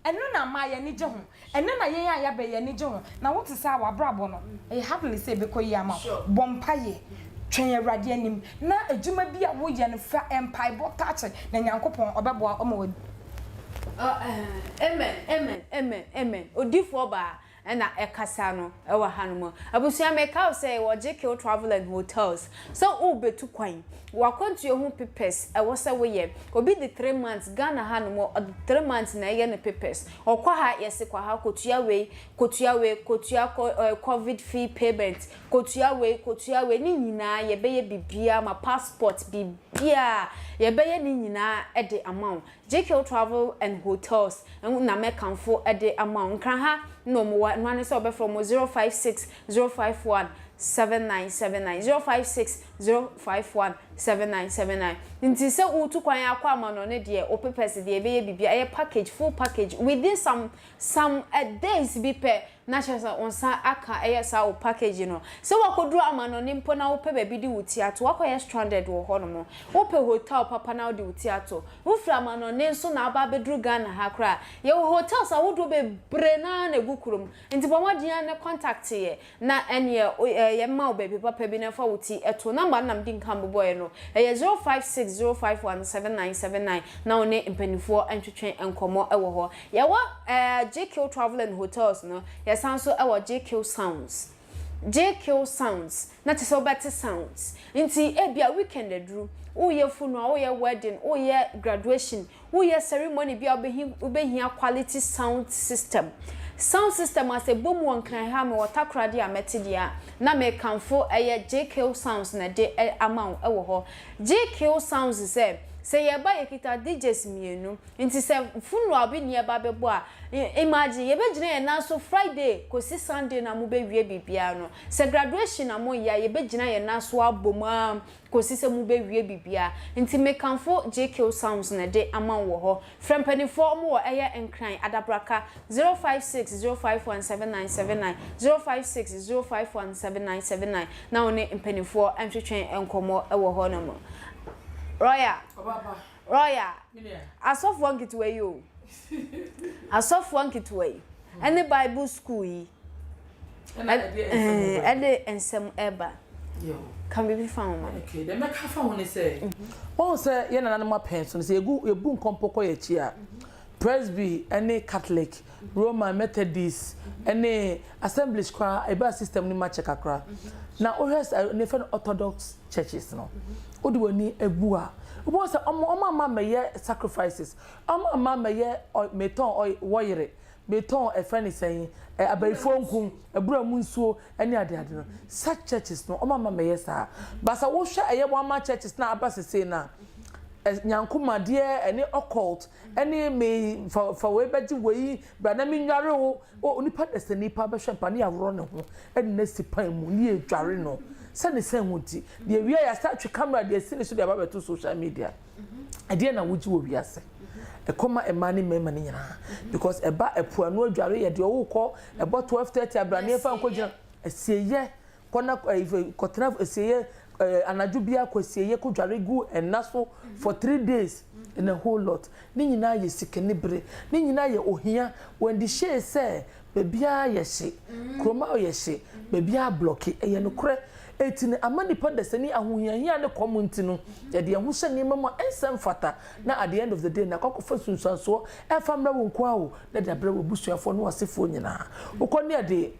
eno na ma ye ni je ho eno na ye ya be ye ni je ho na wo ti sa wa brabo no e happily say be koyi ama bompa ye twen awrade anim na adwuma bi a wo ye no fa empire bo touch na nyankopon obeboa o ma amen odifo ba na ekasa no e wa hanumo abusia meka say Osagyefo travel and hotels so o betu kwan wakontu ehu papers e wo say wo ye obi the 3 months Ghana hanumo 3 months na ye ne papers okwa ha yesi kwa ha kotua covid fee payment kotua we ni nyina ye beye bibia ma passport bibia ye beye ni nyina e de amount Osagyefo travel and hotels na mekanfo e de amount kan ha no mo no ne say obe from 056 051 7979 056 051 7979 nti se utu kwan akwa amano ne de o papers de ebe ye bibia e package full package within some days bi pe na chesa onsa aka e sa o package no se wakoduru amano ne mpo na wo pe ba bi di wuti ato wakoye stranded wo ho no mo wo pe hotel papa na wo di wuti ato wo fra amano ne nso na aba bedru Ghana ha kra ye hotels a wo do be bre na na gukurum nti bomodian ne contact ye na ene ye ma wo be papa bi na fa wuti eto number nam di nkam boy no eye 0560517979 na one mpanifo antwetwe enkomo ewo ho ye wo JQ Travel and Hotels no ye sanso ewo JQ Sounds na te so better sounds nti ebia weekend edru uye funeral uye wedding uye graduation uye ceremony bia obehia quality sound system as a boom one can ha me watakra dia metidia na me kanfo eye JQ Sounds na de amount ewo ho JQ Sounds say ye ba yekita DJs mienu nti se funeral bi ne ba bebo a imagine ye be gina ye na so Friday kosi Sunday na mo be wie bibia no se graduation na mo ya ye be gina ye na so aboma kosi se mo be wie bibia nti me kanfo JQ Sounds na de amount wo ho frempani4 mo wo eye enkran adabraka 0560517979 0560517979 na one mpanifo antwetwen enkomo ewo ho no mo Roya. Roya. Asofo nkitwe yo. Asofo nkitwe. Any Bible school yi. Ede ensem eba. Yo. Can we be found man? Okay, the make fa won say. Won say ye nana ma penso say ebu nkompoko ye chi a. Presby any Catholic, Roman Methodist, any Assemblies kwa eba system ni ma check akra. Na ohes ne fan Orthodox churches no. Odi woni ebu a. Obo say oma meye sacrifices. Oma meye meton woyere. Meton e friend saying abayfo nkun ebura mu nsuo ene ade no. Such churches no oma meye sa. Basa wo hwe eye one churches na abasese na nyankuma de ene occult ene me for we beji we brana mi nware wo onipa dese nipa be hwe pane awro ne ho ene na sipan mu ni edware no se ne sen wuti de wi ya start twe camera de sine so de aba beto social media ade na wuji wo wiase ekoma emani mema ni nyina because eba epu anu adware ye de wo kọ ebo 12:30 abrane fa nkogina asieye kona kotena asieye anaju bia kwasieye ko dware gu enaso for 3 days in a whole lot ni nyina ye sikenibre ni nyina ye ohia when the shey say bebia ye hye kroma ye hye bebia block eye no kure etini amani podese ni ahohiahia ne community no ye de ho hye ni mama ensem fata na at the end of the day na kokofa sunsanso e famra wo nkoa wo na de abra wo busuafo no wasefo nyina ukoni ade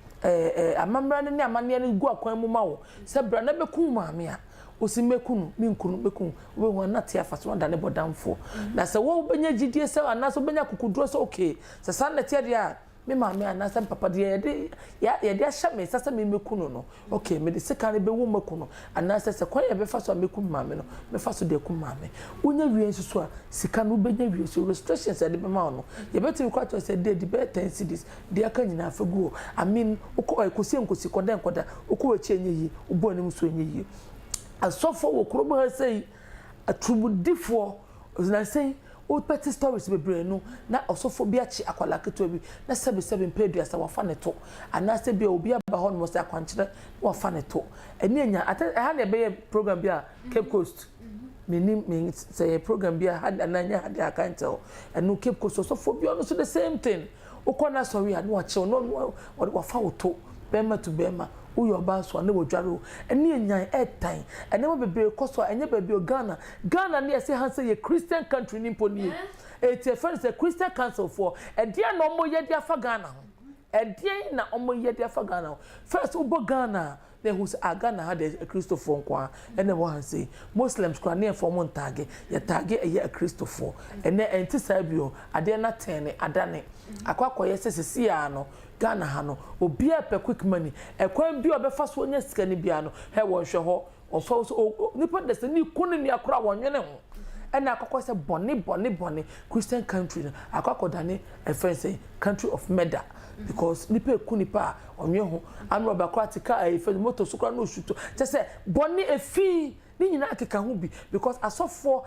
amamra ne amane ne gu akwan mu ma wo se bra na beku maame a osimekunu minkunu beku we wana tia afaso wanda ne bodamfo na se wo benya gidie se anaso benya kukuduro se okay se san na tia dia me maame anasa papa de ye de ahya me sasa me mekunu no okay me de seka ne be wo mekunu anasa se kwan ye be faso mekunu maame no me faso de ku maame unya wie nsusu a sika no benya wie so restrictions de be ma no ye betu kwa to se de be 10 cities de aka nyina afagu I mean ukosi nkosi koda nkoda ukowachi enye yi ubo anim so enye yi asofo wo krobo ha sei atrubudifo na sei o petty stories bebre no na osofo bi achi akwala keto bi na 77 pedua sa wafa ne to anase bi obi aba ho no se akwankyere wafa ne to eni anya ha na be program bi a Cape Coast me say program bi a had ananya had akantel enu Cape Coast osofo bi no so the same thing ukona sorry anu achi no wafa woto bema to bema uyo baso na wodware eni enyan etan ene mo bebre koso enye bebre Ghana na say han say Christian country ni poni it's a friend say Christian council for dia na omo ye dia fa Ghana ho dia na omo ye dia fa Ghana first ubo Ghana then who's Ghana had a Christopher nkoaa ene wo han say Muslims kwa na for mon tag ye tag ye Christopher ene enti sabio ade na 10 adane akwa ye sesesi ya no Ghana ha no obia pe quick money ekwan bi obefa so onya sika ni bia no he won hwe ho ofa so nipa dese ni kunu ni akora wonwene ho ena akokọ se boni Christian country akokọ dane a friend say country of murder because nipa kunipa onwe ho anu obakora tika e fe motor so kra no shuto te se boni efi ni nyina akeka ho bi because asofo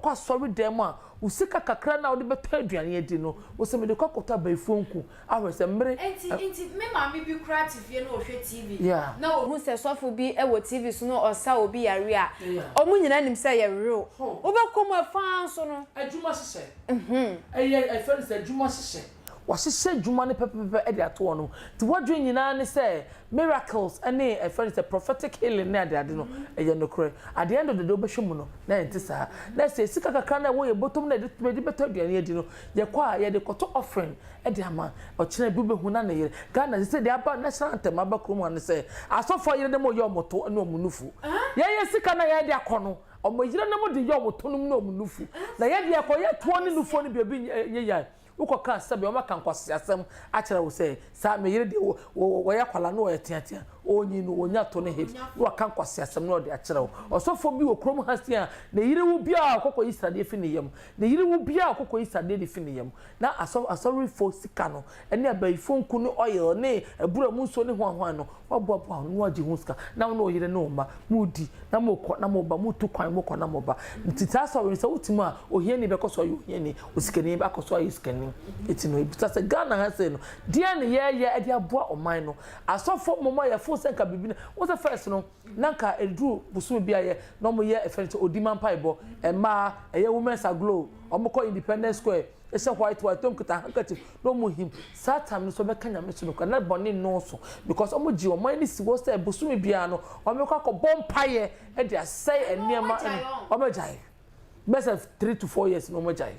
kwa sorry dem a usika kakra na odi beto aduane edi no wo se me de kokota baifonku ahwese mre enti me maami bi kra TV na ohwe TV yeah na ohun se sofo bi ewo TV so no osa obi yare a omu nyina nim se ye real wo be komo afan so no adwuma hye eye I feel say adwuma hye wahyehyɛ dwuma ne pepepe e de ato no ti wadwe nyina ne say miracles ane a friend say prophetic healing ne ade no e ye nokre at the end of the day obehwe mu no na enti saa na say sika kakra na wo ye bottom na de beto aduane adi no ye kwa ye de koto offering e de ama o kire bi behu na ne yere Ghana say de aba national anthem aba krom an say asofo yere dem yo moto na omunufu ye sika na ye de akono omo yire na mo de yo moto no na omunufu na ye de akoye to ne nufo ne bi ye uko kan sabe o maka nkwase asem a kire wo say sa me yire de wo ya kwala no ye tiatia onyi no wonya to ne hip wo kan kwase asem no de a kire wo osofo bi wo krom hasi a na yire wo bia akoko isade fi ne yam na yire wo bia akoko isade de fi ne yam na asori fo sika no ene abaifo nku no oil ne abura mu nso ne ho no obobo no agi hu sika na no yire no ma mudi na mokọ na moba mutu kwan mokọ na moba ntita asori se utimu a ohene be koso ohene osikani be akoso osikani etino ibita se Ghana ha se no dia ne ye e dia boa oman no asofo momo ye fo senka bibina wo se first no nanka edru busumi bia ye no mo ye efente odiman paibo ma eye women's aglow omoko Independence Square ese white tom kuta handkerchief no mo him satam no so be kanya meso no na boni no so because omo ji oman ni siwo se busumi bia no omeko bompaye e dia say eniema omo jai best of 3 to 4 years no mo jai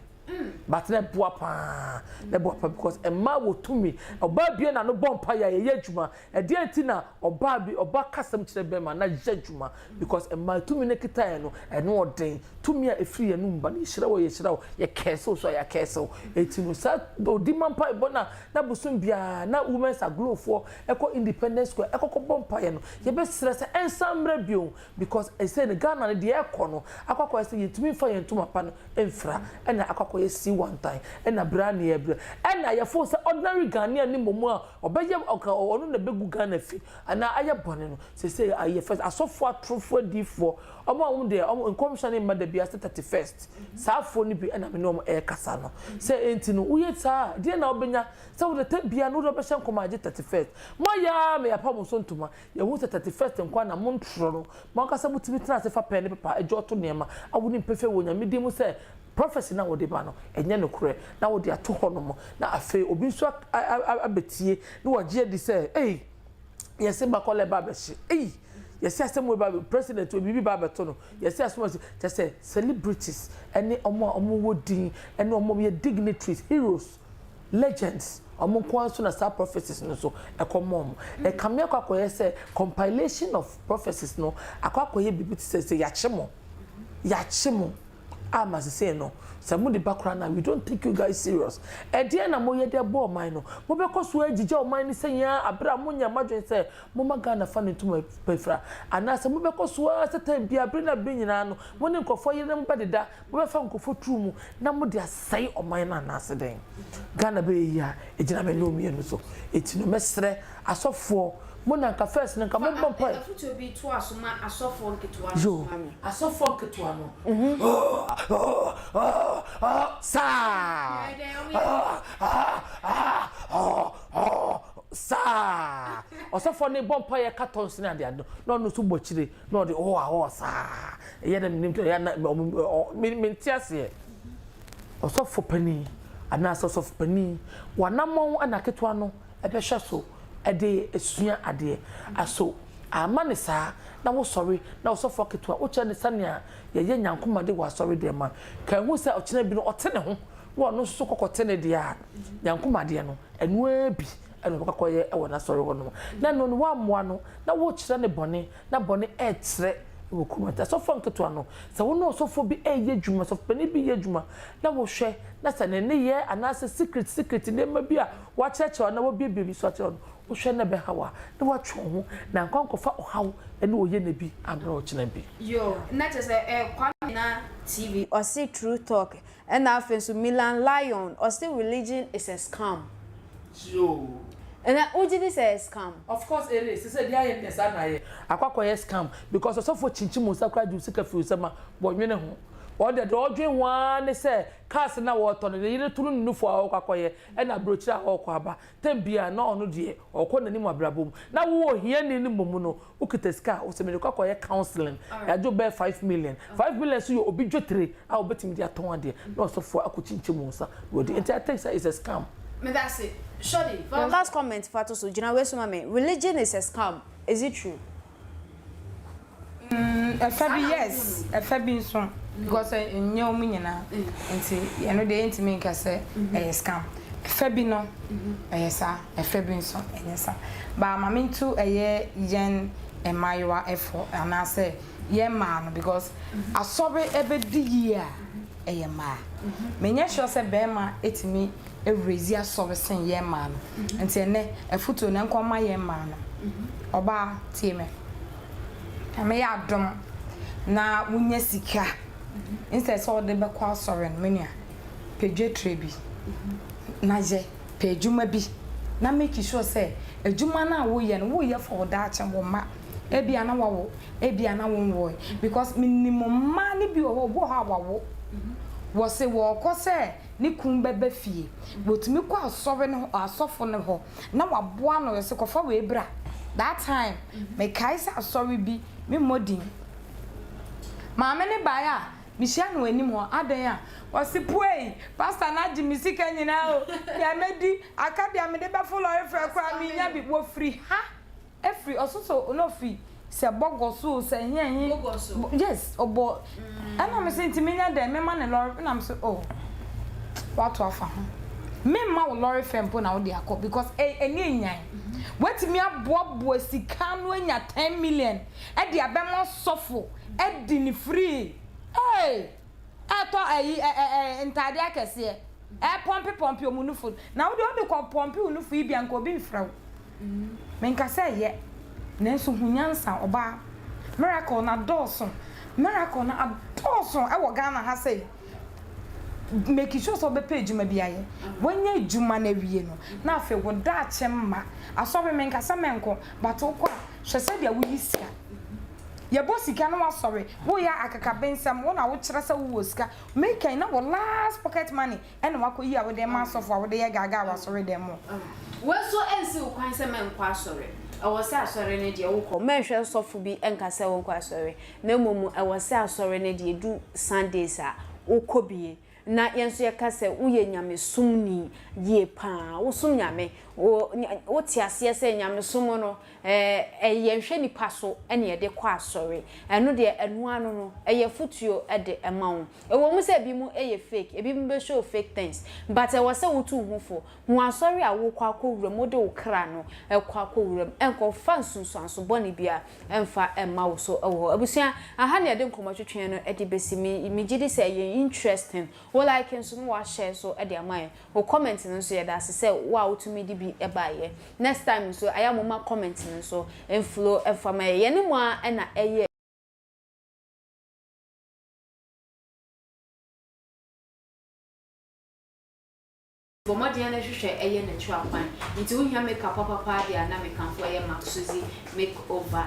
but na boapa because e ma wo tumi oba bia na no bompa ya ye adwuma e de antina oba kasam kire be ma na je adwuma because e ma tumi ne kita no e no odin tumi a efiri ya no mba na hira wo ye kese so ya kese etino sa odi mampa e bona na busum bia na women's aglow for eko Independence Square eko bompa ya no ye be stress ensamre bio because e say ne Ghana ne de eko no akwa say yetumi fa yentuma pa no enfra na akwa ye see one time and a brand new and I force ordinary Ghanaian ni momo obeye onu na begu Ghana fi and I bone no say I first Safowaa trufo D4 omo de Kumchacha ni mada bia 31st safo ni bi na me no e kasa no say enti no uye ta de na obenya say wo de bia no do be hye nkomaje 31st moya me ya pa mo so ntuma ye hu 31st nkwa na mo ntro no mo kasa mutimi tena se fa pen ne papa ejo to nema awuni mpefe wo nya me di mu say prophecy na wo de ba no enye no kure na wo de ato ho no mo na afi obi nso abetie na wo gye di say yesi ba kole ba be hye yesi asem we ba president we bibi ba beto no yesi asem just say celebrities any omo wodin any omo ye dignitaries heroes legends omo kwanso na sa prophecies no so ekomom e kame akwakoye say compilation of prophecies no akwakoye bibi say yachemo must say no. Some background now we don't take you guys serious. At the end, I'm more there boy mine. Mo be cause we jija mine say ya abra munya madwen say mo magana fan into my pefra. And na say mo be cause we certain bia bring bin nyina no. Mo ne nkofo ye dem ba deda. Mo be fa nkofo tru mu na mo de asai o mine na na se den. Ghana be ya ejina me no mi no so. Eti no mesre asofo Mona nka first nka mo bompa e futu bi to asoma asofo nketua no asofo nketua no sa osofo ne bompa ye cartons na de ado no no so bochire no de sa ye dem nim to ya na mentiase osofo pani ana asofo pani wanamon ana ketua no e be hwe so ade esua ade aso amane saa na wo sorry na wo sofo ketua wo che ne sania ye nyankoma de wo sorry de ma kan hu se o chena bi no otene ho wo no so kokote ne de a nyankoma de no enu abi eno kokoye e wo na sorry wo no na no no wa moa no na wo chira ne bone na bone e tere wo kumata sofo ketua no se wo no sofo bi ye dwuma sofo ne bi ye dwuma na wo hwe na se ne ye anase secret ne ma bi a wa cheche na wo bi so cheche no wo na be hawa na wa twa ho na nkwankofa ohaw ene oye na bi amra o kina bi yo na che se kwame na TV or see true talk and afenso Milan Lion or say religion is a scam yo and ujidi say scam of course it is say dia yen desa na ye akwakoye scam because so for chinchimu sakra ju sika fi usama bo nwene ho or the dodging one say cast na water no yire tunu nufu akwakoye e na brochira akwaba tembia na onu de okọ nani mu abrabom na wo hia ni ni momu no ukiteska o se me kwakoye counseling ya jo be 5 million 5 million so you obidwo 3 a obetimi dia ton ade na so for akochinchimu nsa wo de entire text is a scam Me that's it. Shorty, last comment Fato so Jina we so mama. Religion is a scam. Is it true? Yes. Fabi so because nyo mu nyina. Nti ye no dey ntimi nka say scam. Fabi no sa fabi so sa. Ba mama ntu yen emayiwa efo ana say ye man because asobe ebedi year ma. Menye sure say be ma etimi Evrezi asobe sen ye man. Nti ene efuto na nkoma ye man. Oba tie me. Ame ya dom na wunye sika. Instead so de be kwa asore no menua. Pedwe trebi. Na je pedwuma bi. Na make sure say edwuma na wo ye no wo ye for da ache wo ma. Ebia na wawo, ebia na wonwo because minimum ma ni bi wo ha wawo. Wo se wo ko se ni kun bebe fie botumi kwa asore ne asofo ne ho na waboa no se kofa we bra that time me kaisa asore bi me modin maame ne baya mi hia no anim ho adan a wose puei pastor na ji misika nyina o ya medi akabia me de be follow efra kwa mi nya bi wo free ha efree ososo no free se bogoso se hian yes obo ana me se ntiminya dem me ma ne lord na me se oh what afa me ma wo lorry fempo na wo de akọ because eni enyan wetimi aboabo sika no anya 10 million e de abemo sofo e di ni free hey ato ntade akese e pompi omunufu na wo de ko pompi onufu ibia nko bi mfrawo me nka say ye nenso hunyansa oba miracle na dawson miracle na adawson e wo Ghana ha say make sure so be page ma biaye wanya juma na wie no na afi wo da achemma asobe me nka se menko but wo kwa hwese dia wo yisia Yeboah sika no wasori wo ya akaka bensam wo na wo kire se wo sika make na wo last pocket money and wakoyi a wo de mass of wo de ye gaga wasori dem mo we so ensi wo kwan se menko asori awo se asori ne de wo ko menhwe sofo bi enka se wo ko asori na momu awo se asori ne de du Sundays a wo kobie na yenso ye kase uye nyame sumni ye pa wo sum nyame wo tiase se nyame sum no yenhwe nipa so ene ye de kwa asori eno de enu anu no ye futuo de emawo wo mu se bi mu ye fake ebi mu be show fake things but e was say wo tu hufo hu asori a wo kwa akowura mo de wo kra no kwa akowura enko fa nsunsuanso boni bia emfa emawo so abusia aha ne de nkomatwetwe no de besi mi gidi se ye interesting wo like nso no wa share so e de amai wo comment nso ye da se wa utumi di bi e ba ye next time so ayamoma comment nso enflow efama ye ne mo a na eye Bomodian na hwehwe eye na twa kwan nti wo hia make up papa dia na make am for eye max Suzy make over